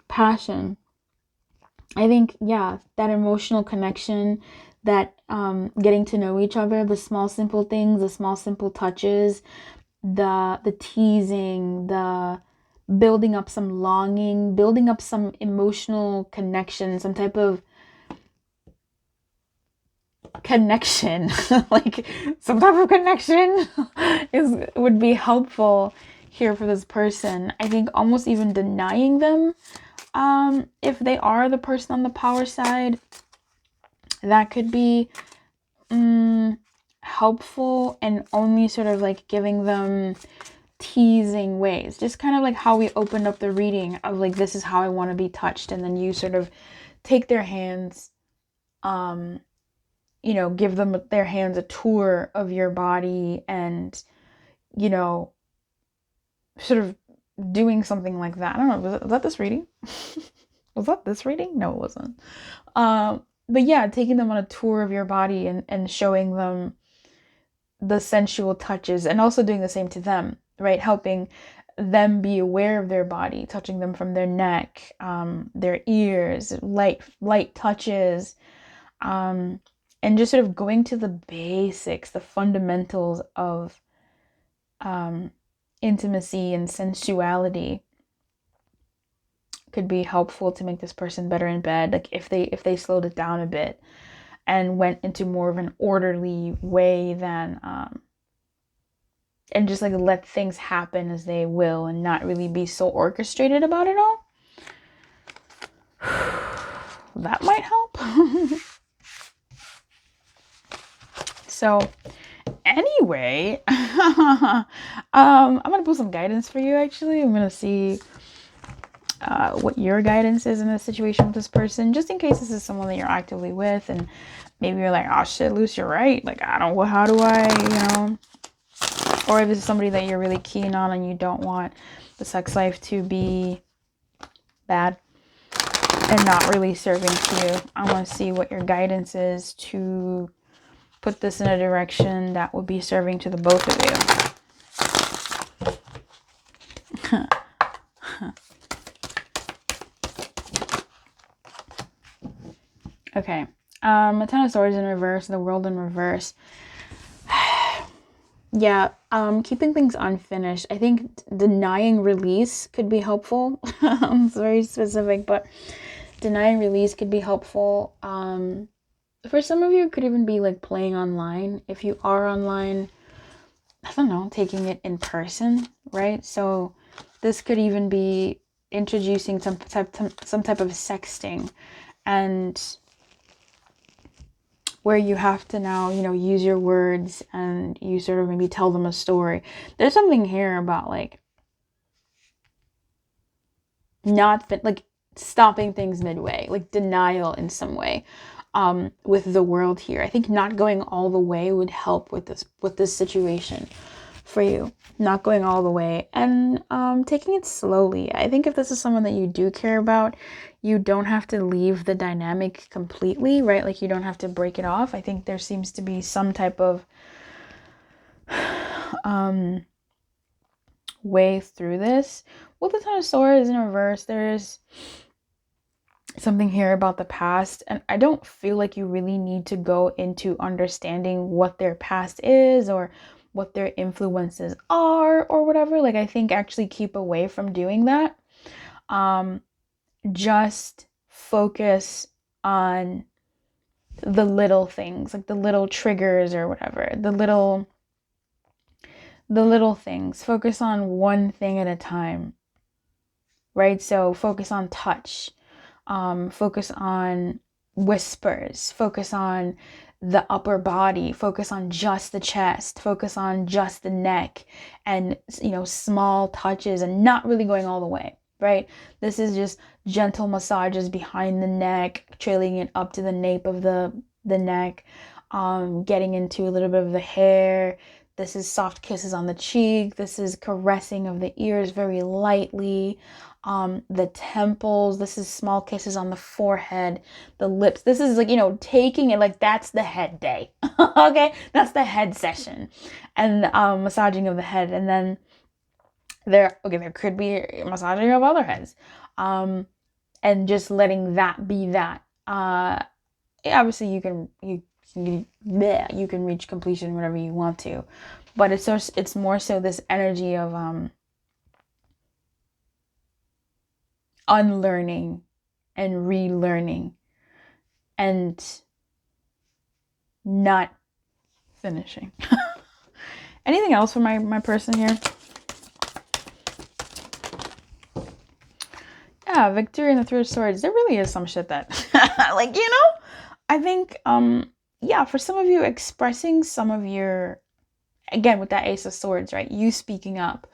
Passion. I think, yeah, that emotional connection, that getting to know each other, the small simple things, the small simple touches, the teasing, the building up some longing, building up some emotional connection, some type of connection, like some type of connection would be helpful here for this person. I think almost even denying them, if they are the person on the power side, that could be helpful, and only sort of like giving them teasing ways, just kind of like how we opened up the reading of like, this is how I want to be touched, and then you sort of take their hands, give them their hands a tour of your body, and sort of doing something like that. I don't know, was that this reading? Was that this reading? No, it wasn't. But yeah, taking them on a tour of your body, and showing them the sensual touches, and also doing the same to them, right? Helping them be aware of their body, touching them from their neck, their ears, light touches, and just sort of going to the basics, the fundamentals of intimacy and sensuality could be helpful to make this person better in bed. Like if they slowed it down a bit and went into more of an orderly way than and just like let things happen as they will and not really be so orchestrated about it all. That might help. So anyway, I'm gonna put some guidance for you. Actually, I'm gonna see what your guidance is in this situation with this person, just in case this is someone that you're actively with and maybe you're like, oh shit, Luz, you're right, like how do I, or if it's somebody that you're really keen on and you don't want the sex life to be bad and not really serving to you. I want to see what your guidance is to put this in a direction that would be serving to the both of you. Okay. A Ten of Swords in reverse, the World in reverse. Yeah, keeping things unfinished. I think denying release could be helpful. It's very specific, but denying release could be helpful. For some of you, it could even be like playing online. If you are online, I don't know, taking it in person, right? So this could even be introducing some type of sexting, and where you have to now, use your words and you sort of maybe tell them a story. There's something here about like like stopping things midway, like denial in some way, with the World here. I think not going all the way would help with this situation for you. Not going all the way and taking it slowly. I think if this is someone that you do care about, you don't have to leave the dynamic completely, right? Like you don't have to break it off. I think there seems to be some type of way through this. With the Ten of Swords in reverse, there's something here about the past, and I don't feel like you really need to go into understanding what their past is or what their influences are or whatever. Like I think actually keep away from doing that. Just focus on the little things, like the little triggers or whatever, the little things. Focus on one thing at a time, right? So focus on touch, focus on whispers, focus on the upper body, focus on just the chest, focus on just the neck, and small touches, and not really going all the way, right? This is just gentle massages behind the neck, trailing it up to the nape of the neck, getting into a little bit of the hair. This is soft kisses on the cheek. This is caressing of the ears very lightly. The temples. This is small kisses on the forehead, the lips. This is like, taking it like that's the head day. Okay, that's the head session, and massaging of the head. And then there could be massaging of other heads, and just letting that be that. Obviously you can reach completion whenever you want to, but it's more so this energy of unlearning and relearning and not finishing. Anything else for my person here? Yeah, Victory and the Three of Swords. There really is some shit that like, I think for some of you, expressing some of your, again with that Ace of Swords, right? You speaking up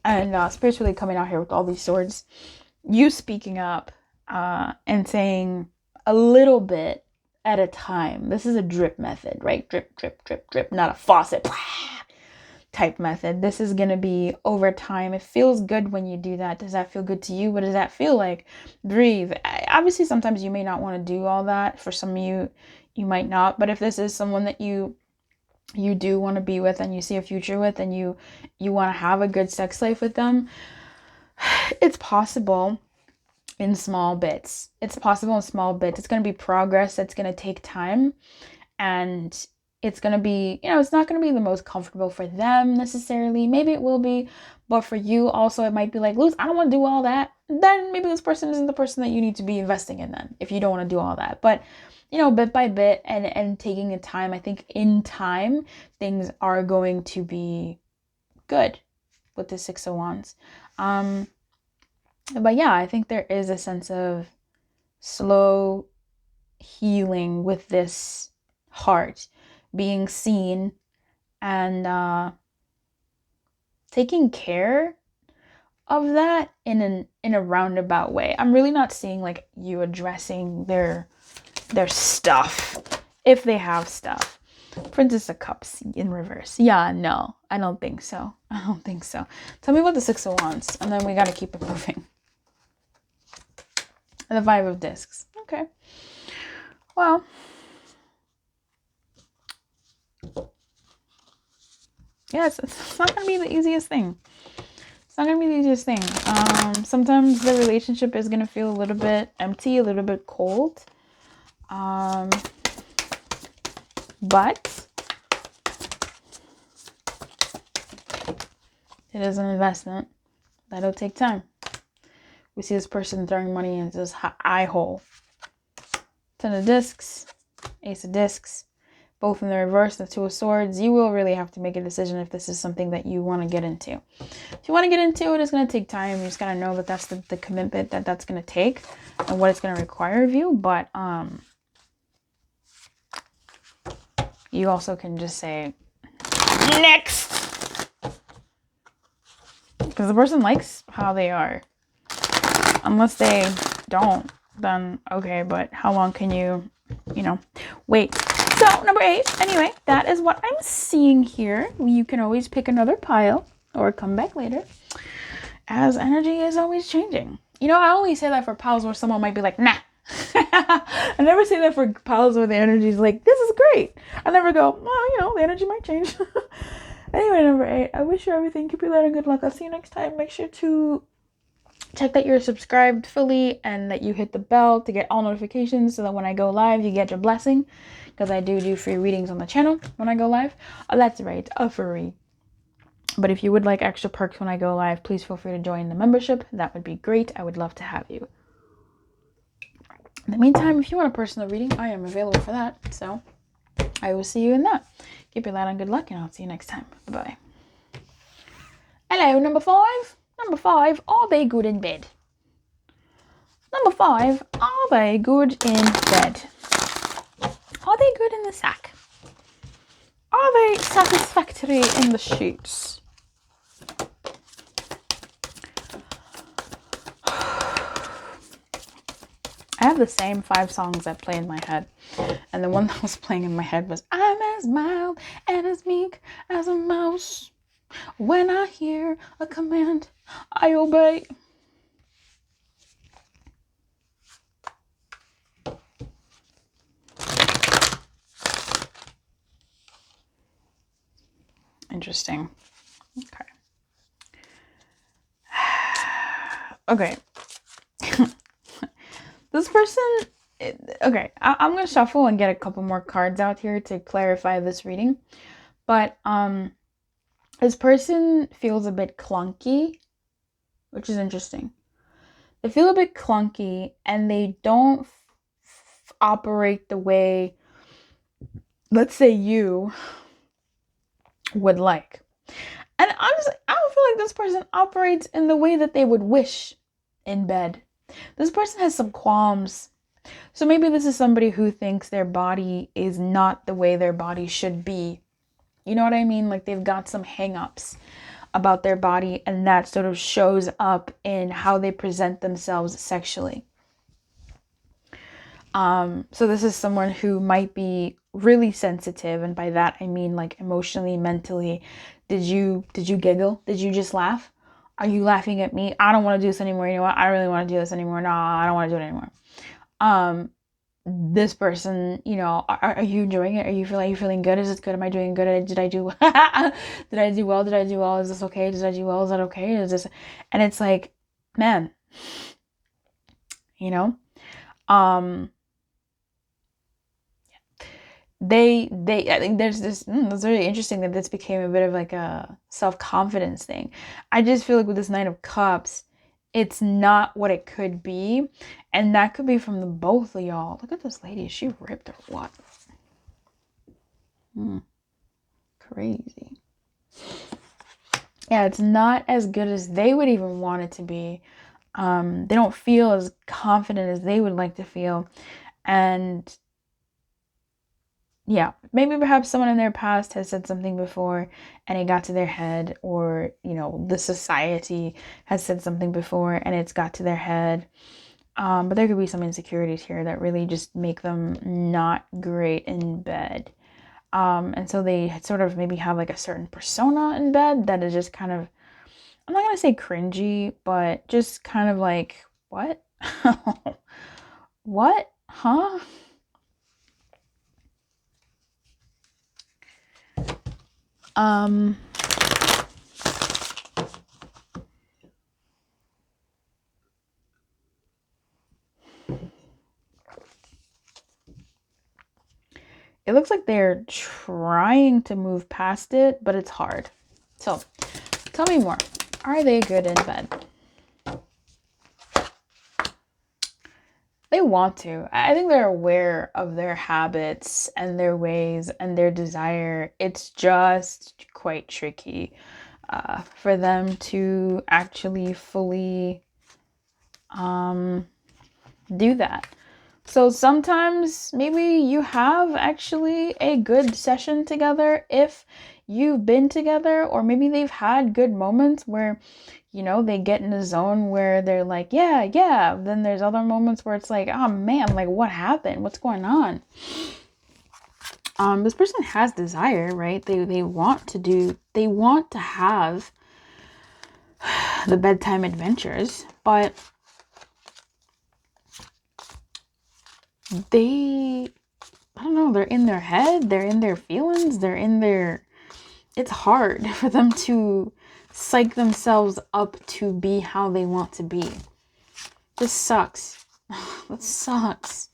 and spiritually coming out here with all these swords. You speaking up and saying a little bit at a time. This is a drip method, right? Drip, drip, drip, drip, not a faucet type method. This is going to be over time. It feels good when you do that. Does that feel good to you? What does that feel like? Breathe. Obviously, sometimes you may not want to do all that. For some of you, you might not. But if this is someone that you do want to be with and you see a future with, and you want to have a good sex life with them, it's possible in small bits. It's possible in small bits. It's going to be progress. It's going to take time. and it's going to be, it's not going to be the most comfortable for them necessarily. Maybe it will be, but for you also, it might be like, Luz, I don't want to do all that. Then maybe this person isn't the person that you need to be investing in then, if you don't want to do all that. But, bit by bit and taking the time, I think in time, things are going to be good with the Six of Wands. But yeah, I think there is a sense of slow healing with this heart being seen and taking care of that in a roundabout way. I'm really not seeing like you addressing their stuff if they have stuff. Princess of Cups in reverse. Yeah, no, I don't think so. Tell me about the Six of Wands, and then we got to keep it moving. The Five of Discs. Okay. Well, yes, it's not going to be the easiest thing. Sometimes the relationship is going to feel a little bit empty, a little bit cold. But it is an investment. That'll take time. We see this person throwing money into this eye hole. Ten of Discs, Ace of Discs, both in the reverse, the Two of Swords. You will really have to make a decision if this is something that you want to get into. If you want to get into it, it's going to take time. You just got to know that that's the commitment that's going to take and what it's going to require of you. But you also can just say, next! Because the person likes how they are. Unless they don't, then okay, but how long can you wait? So, number 8, anyway, that is what I'm seeing here. You can always pick another pile or come back later, as energy is always changing. I only say that for piles where someone might be like, nah. I never say that for piles where the energy is like, this is great. I never go, well, the energy might change. Anyway, number 8, I wish you everything. Keep your light and good luck. I'll see you next time. Make sure to check that you're subscribed fully and that you hit the bell to get all notifications so that when I go live, you get your blessing. Because I do free readings on the channel when I go live. Oh, that's right, free. But if you would like extra perks when I go live, please feel free to join the membership. That would be great. I would love to have you. In the meantime, if you want a personal reading, I am available for that. So I will see you in that. Keep your light on, good luck, and I'll see you next time. Bye-bye. Hello, number 5. Number 5, are they good in bed? Number 5, are they good in bed? Are they good in the sack? Are they satisfactory in the sheets? I have the same 5 songs that play in my head. And the one that was playing in my head was, I'm as mild and as meek as a mouse. When I hear a command, I obey. Interesting. Okay. This person, okay, I'm going to shuffle and get a couple more cards out here to clarify this reading. But this person feels a bit clunky, which is interesting. They feel a bit clunky and they don't operate the way, let's say, you would like. And honestly, I don't feel like this person operates in the way that they would wish in bed. This person has some qualms. So maybe this is somebody who thinks their body is not the way their body should be. You know what I mean? Like they've got some hang-ups about their body, and that sort of shows up in how they present themselves sexually. So this is someone who might be really sensitive, and by that I mean like emotionally, mentally. Did you giggle? Did you just laugh? Are you laughing at me? I don't want to do this anymore. You know what? I don't really want to do this anymore. No, I don't want to do it anymore. This person, are you enjoying it? Are you feeling good? Is it good? Am I doing good? Did I do did I do well? Did I do well? Is this okay? Did I do well? Is that okay? Is this? And it's like, man, I think there's this, it's really interesting that this became a bit of like a self-confidence thing. I just feel like with this Nine of Cups, it's not what it could be. And that could be from the both of y'all. Look at this lady. Is she ripped or what? Crazy. Yeah, it's not as good as they would even want it to be. They don't feel as confident as they would like to feel. And yeah, maybe perhaps someone in their past has said something before and it got to their head, or, the society has said something before and it's got to their head. But there could be some insecurities here that really just make them not great in bed. And so they sort of maybe have like a certain persona in bed that is just kind of, I'm not going to say cringy, but just kind of like, what? What? Huh? It looks like they're trying to move past it, but it's hard. So, tell me more. Are they good in bed? They want to. I think they're aware of their habits and their ways and their desire. It's just quite tricky for them to actually fully do that. So sometimes maybe you have actually a good session together if you've been together, or maybe they've had good moments where, they get in a zone where they're like, yeah. Then there's other moments where it's like, oh man, like what happened? What's going on? This person has desire, right? They want to have the bedtime adventures, but I don't know, they're in their head, they're in their feelings, it's hard for them to psych themselves up to be how they want to be. This sucks. That sucks.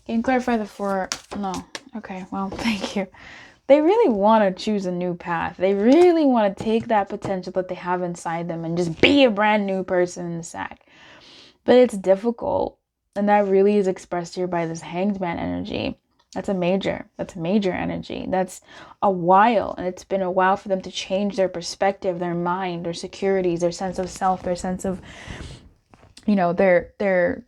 Can you clarify the four? No. Okay, well, thank you. They really want to choose a new path. They really want to take that potential that they have inside them and just be a brand new person in the sack. But it's difficult. And that really is expressed here by this Hanged Man energy. That's a major energy. That's a while. And it's been a while for them to change their perspective, their mind, their securities, their sense of self, their sense of, their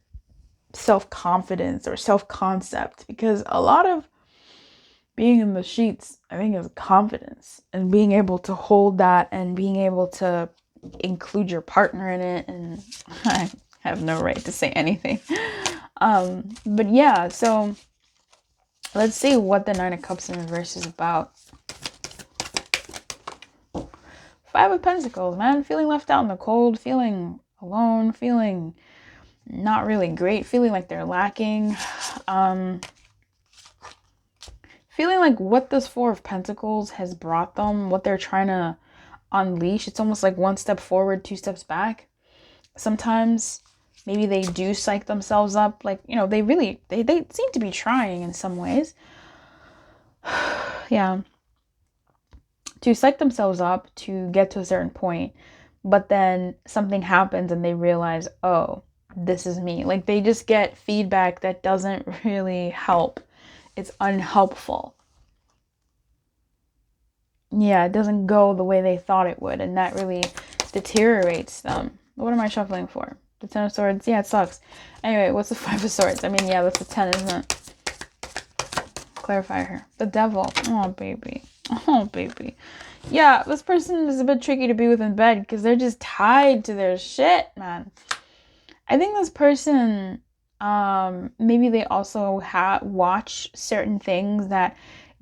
self-confidence or self-concept. Because a lot of being in the sheets, I think, is confidence. And being able to hold that and being able to include your partner in it. And I have no right to say anything. But yeah, so let's see what the Nine of Cups in reverse is about. Five of Pentacles, man. Feeling left out in the cold, feeling alone, feeling not really great, feeling like they're lacking. Feeling like what this Four of Pentacles has brought them, what they're trying to unleash, it's almost like one step forward, two steps back. Sometimes maybe they do psych themselves up. Like, they seem to be trying in some ways. Yeah. To psych themselves up to get to a certain point. But then something happens and they realize, oh, this is me. Like, they just get feedback that doesn't really help. It's unhelpful. Yeah, it doesn't go the way they thought it would. And that really deteriorates them. What am I shuffling for? The Ten of Swords? Yeah, it sucks. Anyway, what's the Five of Swords? I mean, yeah, that's a 10, isn't it? Clarify her. The Devil. Oh, baby. Oh, baby. Yeah, this person is a bit tricky to be with in bed because they're just tied to their shit, man. I think this person, maybe they also watch certain things that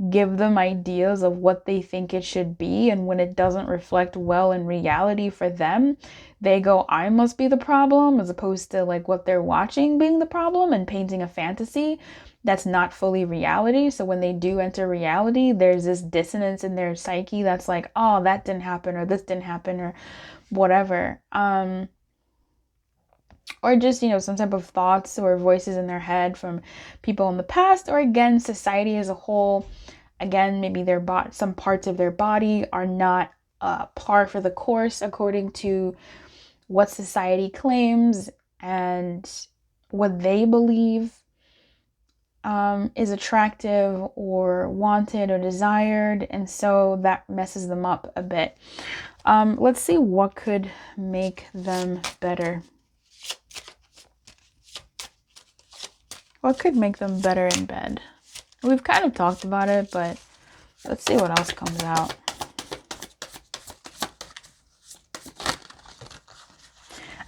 give them ideas of what they think it should be, and when it doesn't reflect well in reality for them, they go, I must be the problem, as opposed to like what they're watching being the problem and painting a fantasy that's not fully reality. So when they do enter reality, there's this dissonance in their psyche that's like, oh, that didn't happen, or this didn't happen, or whatever. or just, some type of thoughts or voices in their head from people in the past, or again, society as a whole. Again, maybe some parts of their body are not par for the course according to what society claims and what they believe is attractive or wanted or desired, and so that messes them up a bit. Let's see what could make them better. What could make them better in bed? We've kind of talked about it, but let's see what else comes out.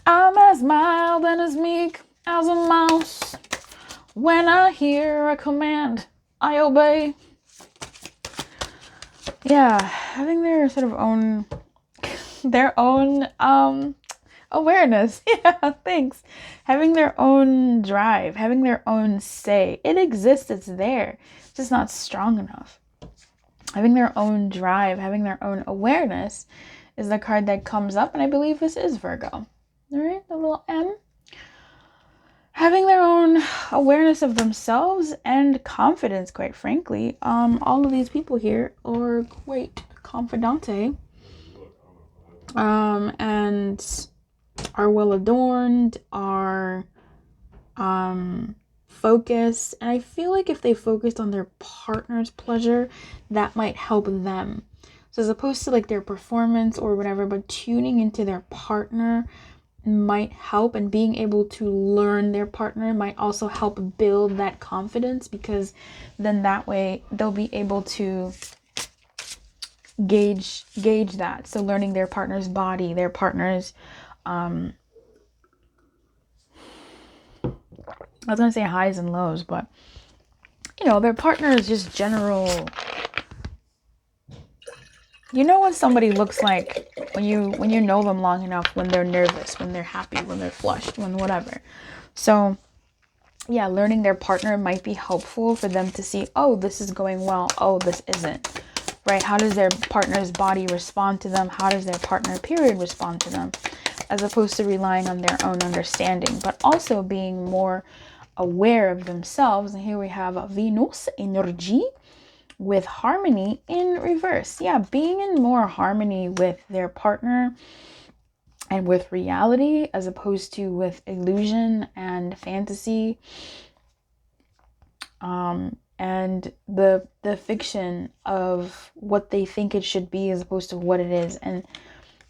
I'm as mild and as meek as a mouse. When I hear a command, I obey. Yeah, having their sort of own awareness. Yeah, thanks. Having their own drive, having their own say. It exists, it's there. It's just not strong enough. Having their own drive, having their own awareness is the card that comes up, and I believe this is Virgo. All right, the little M. Having their own awareness of themselves and confidence, quite frankly. All of these people here are quite confidante. And are well adorned, are focused, and I feel like if they focused on their partner's pleasure, that might help them. So as opposed to like their performance or whatever, but tuning into their partner might help, and being able to learn their partner might also help build that confidence, because then that way they'll be able to gauge that. So learning their partner's body, their partner's I was gonna say highs and lows, but their partner is just general. You know what somebody looks like when you know them long enough, when they're nervous, when they're happy, when they're flushed, when whatever. So yeah, learning their partner might be helpful for them to see, oh, this is going well, oh, this isn't. Right? How does their partner's body respond to them? How does their partner period respond to them? As opposed to relying on their own understanding, but also being more aware of themselves. And here we have Venus energy with harmony in reverse. Yeah, being in more harmony with their partner and with reality, as opposed to with illusion and fantasy. And the fiction of what they think it should be as opposed to what it is, and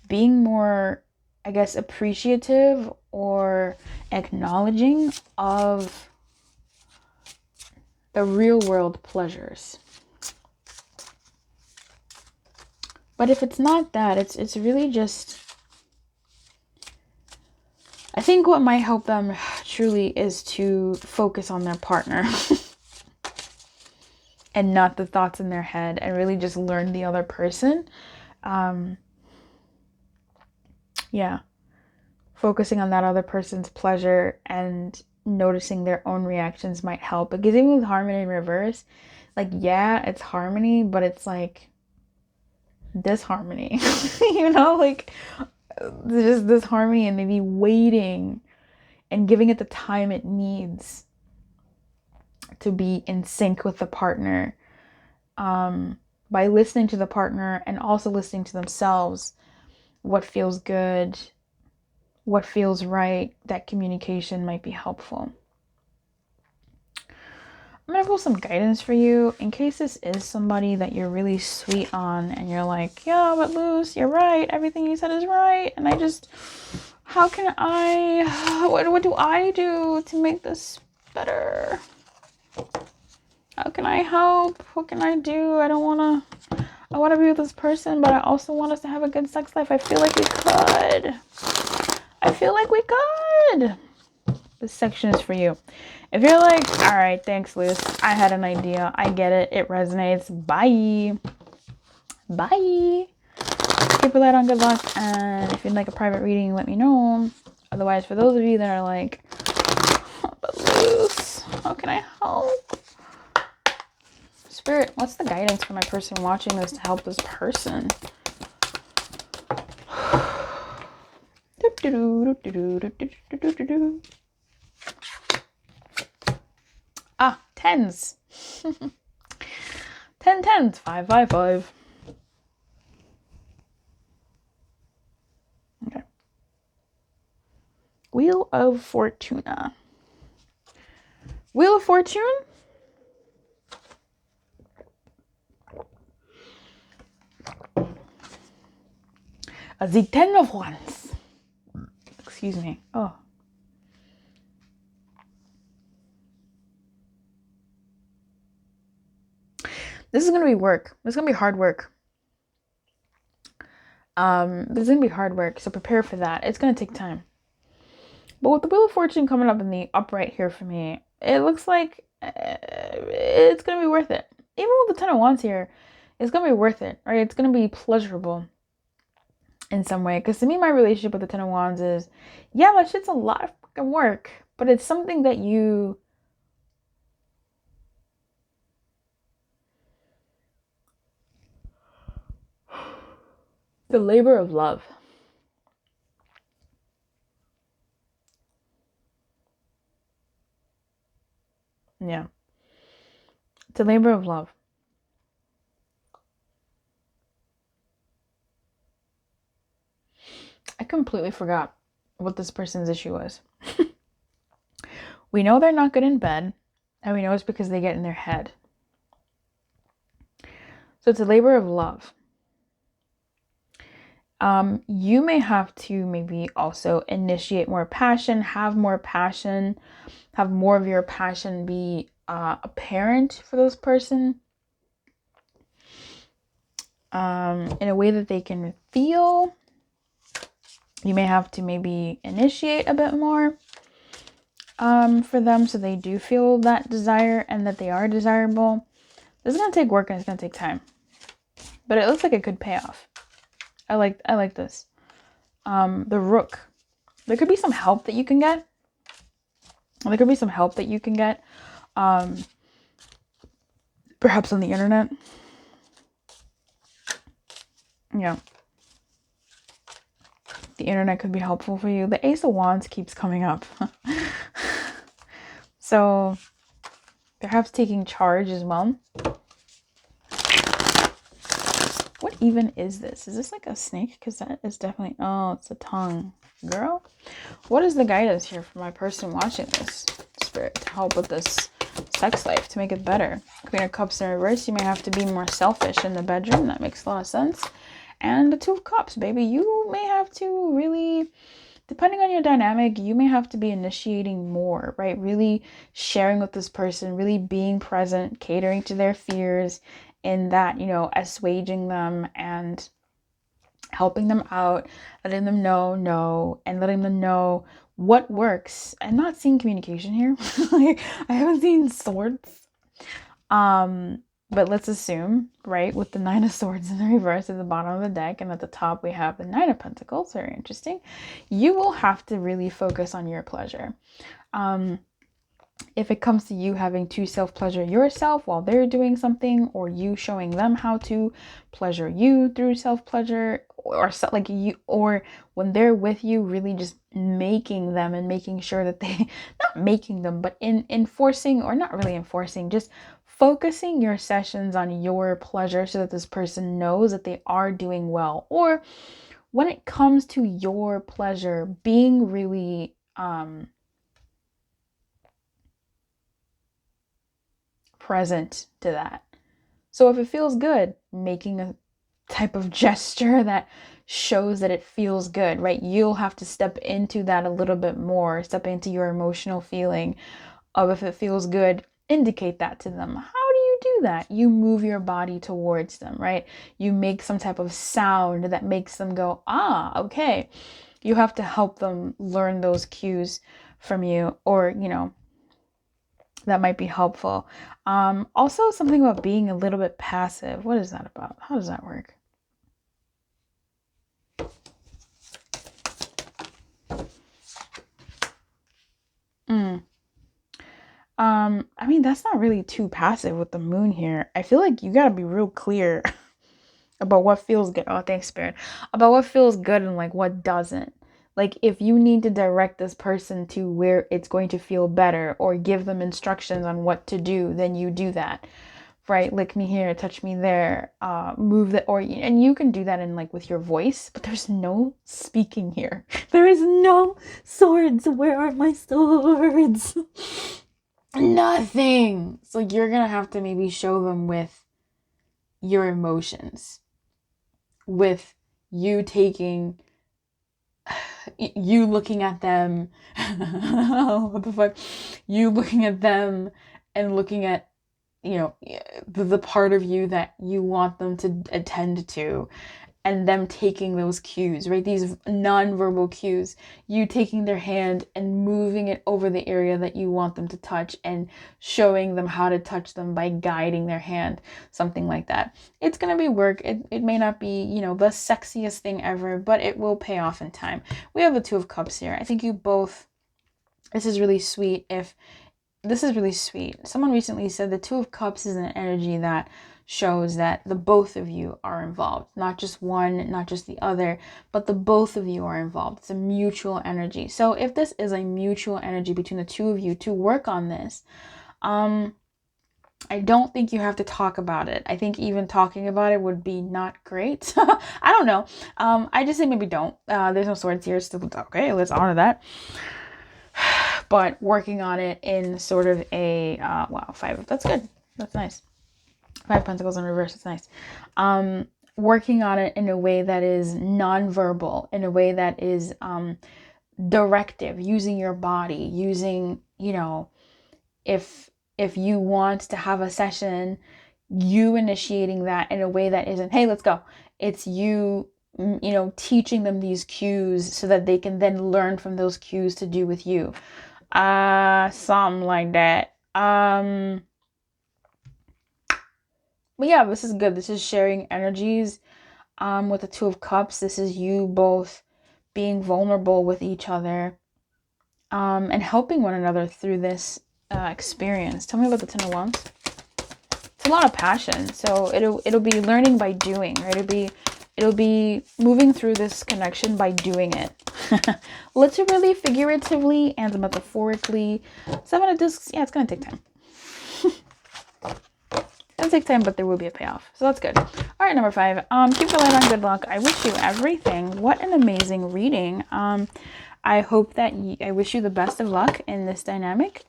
being more, I guess, appreciative or acknowledging of the real world pleasures. But if it's not that, it's really just, I think what might help them truly is to focus on their partner and not the thoughts in their head, and really just learn the other person. Yeah. Focusing on that other person's pleasure and noticing their own reactions might help. Because even with harmony in reverse, like, yeah, it's harmony, but it's like disharmony. Like just this harmony, and maybe waiting and giving it the time it needs to be in sync with the partner, by listening to the partner and also listening to themselves. What feels good, what feels right, that communication might be helpful. I'm gonna pull some guidance for you in case this is somebody that you're really sweet on and you're like, yeah, but Luz, you're right, everything you said is right, and how can I, what do I do to make this better? How can I help? What can I do? I want to be with this person, but I also want us to have a good sex life. I feel like we could. This section is for you. If you're like, all right, thanks, Luz, I had an idea, I get it, it resonates, bye. Keep your light on, good luck, and if you'd like a private reading, let me know. Otherwise, for those of you that are like, but Luz, how can I help? Spirit, what's the guidance for my person watching this to help this person? Doop. Ah, tens. 10 tens. 5, 5, 5. Okay. Wheel of Fortuna. Wheel of Fortune? The Ten of Wands. Excuse me. Oh. This is going to be work. This is going to be hard work. This is going to be hard work, so prepare for that. It's going to take time. But with the Wheel of Fortune coming up in the upright here for me, it looks like it's going to be worth it. Even with the Ten of Wands here, it's going to be worth it, right? It's going to be pleasurable in some way. Because to me, my relationship with the Ten of Wands is, yeah, that shit's a lot of fucking work. But it's something that you... The labor of love. Yeah. It's a labor of love. I completely forgot what this person's issue was. We know they're not good in bed, and we know it's because they get in their head. So it's a labor of love. You may have to maybe also initiate more passion, have more of your passion be apparent for this person in a way that they can feel. You may have to maybe initiate a bit more for them so they do feel that desire and that they are desirable. This is going to take work and it's going to take time. But it looks like it could pay off. I like this. The Rook. There could be some help that you can get. Perhaps on the internet. Yeah. The internet could be helpful for you. The Ace of Wands keeps coming up. So perhaps taking charge as well. What even is this? Is this like a snake? Because that is definitely... Oh, it's a tongue. Girl, what is the guidance here for my person watching this? Spirit, to help with this sex life, to make it better. Queen of Cups in reverse. You may have to be more selfish in the bedroom. That makes a lot of sense. And the Two of Cups, baby. You may have to really... Depending on your dynamic, you may have to be initiating more, right? Really sharing with this person, really being present, catering to their fears, in that, you know, assuaging them and helping them out, letting them know no, and letting them know what works. I'm not seeing communication here. Like, I haven't seen swords. But let's assume, right, with the Nine of Swords in the reverse at the bottom of the deck, and at the top we have the Nine of Pentacles. Very interesting. You will have to really focus on your pleasure. If it comes to you having to self-pleasure yourself while they're doing something, or you showing them how to pleasure you through self-pleasure, or when they're with you, really just making them and making sure that they, not making them, but enforcing, or not really enforcing, just focusing your sessions on your pleasure so that this person knows that they are doing well. Or when it comes to your pleasure, being really present to that. So if it feels good, making a type of gesture that shows that it feels good, right? You'll have to step into that a little bit more, step into your emotional feeling of, if it feels good, indicate that to them. How do you do that? You move your body towards them, right? You make some type of sound that makes them go, ah, okay. You have to help them learn those cues from you, or, you know, that might be helpful. Also something about being a little bit passive. What is that about? How does that work? I mean, that's not really too passive with the moon here. I feel like you gotta be real clear about what feels good. Oh, thanks, Spirit. About what feels good and like what doesn't. Like if you need to direct this person to where it's going to feel better or give them instructions on what to do, then you do that, right? Lick me here, touch me there, move that, or, and you can do that in like with your voice, but there's no speaking here. There is no swords. Where are my swords? Nothing. So you're gonna have to maybe show them with your emotions, with you taking, you looking at them, what the fuck, you looking at them and looking at, you know, the part of you that you want them to attend to, and them taking those cues, right? These non-verbal cues, you taking their hand and moving it over the area that you want them to touch and showing them how to touch them by guiding their hand, something like that. It's going to be work. It may not be, you know, the sexiest thing ever, but it will pay off in time. We have the Two of Cups here. I think you both, this is really sweet. This is really sweet. Someone recently said the Two of Cups is an energy that shows that the both of you are involved. Not just one, not just the other, but the both of you are involved. It's a mutual energy. So if this is a mutual energy between the two of you to work on this, I don't think you have to talk about it. I think even talking about it would be not great. I don't know. I just say maybe don't. There's no swords here. Still okay. Let's honor that. But working on it in sort of a, wow, 5, that's good. That's nice. 5 Pentacles in reverse, it's nice. Working on it in a way that is non-verbal, in a way that is directive, using your body, using, you know, if you want to have a session, you initiating that in a way that isn't, hey, let's go. It's you, you know, teaching them these cues so that they can then learn from those cues to do with you. Something like that. But yeah, this is good. This is sharing energies with the Two of Cups. This is you both being vulnerable with each other and helping one another through this experience. Tell me about the Ten of Wands. It's a lot of passion. So it'll be learning by doing, right? It'll be moving through this connection by doing it. Literally, figuratively, and metaphorically. 7 of Discs, yeah, it's gonna take time. It'll take time, but there will be a payoff. So that's good. All right, number 5. Keep the light on. Good luck. I wish you everything. What an amazing reading. I hope that I wish you the best of luck in this dynamic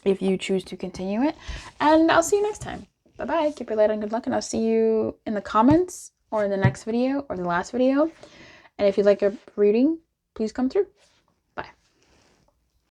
if you choose to continue it. And I'll see you next time. Bye-bye. Keep your light on. Good luck. And I'll see you in the comments or in the next video or the last video. And if you'd like a reading, please come through.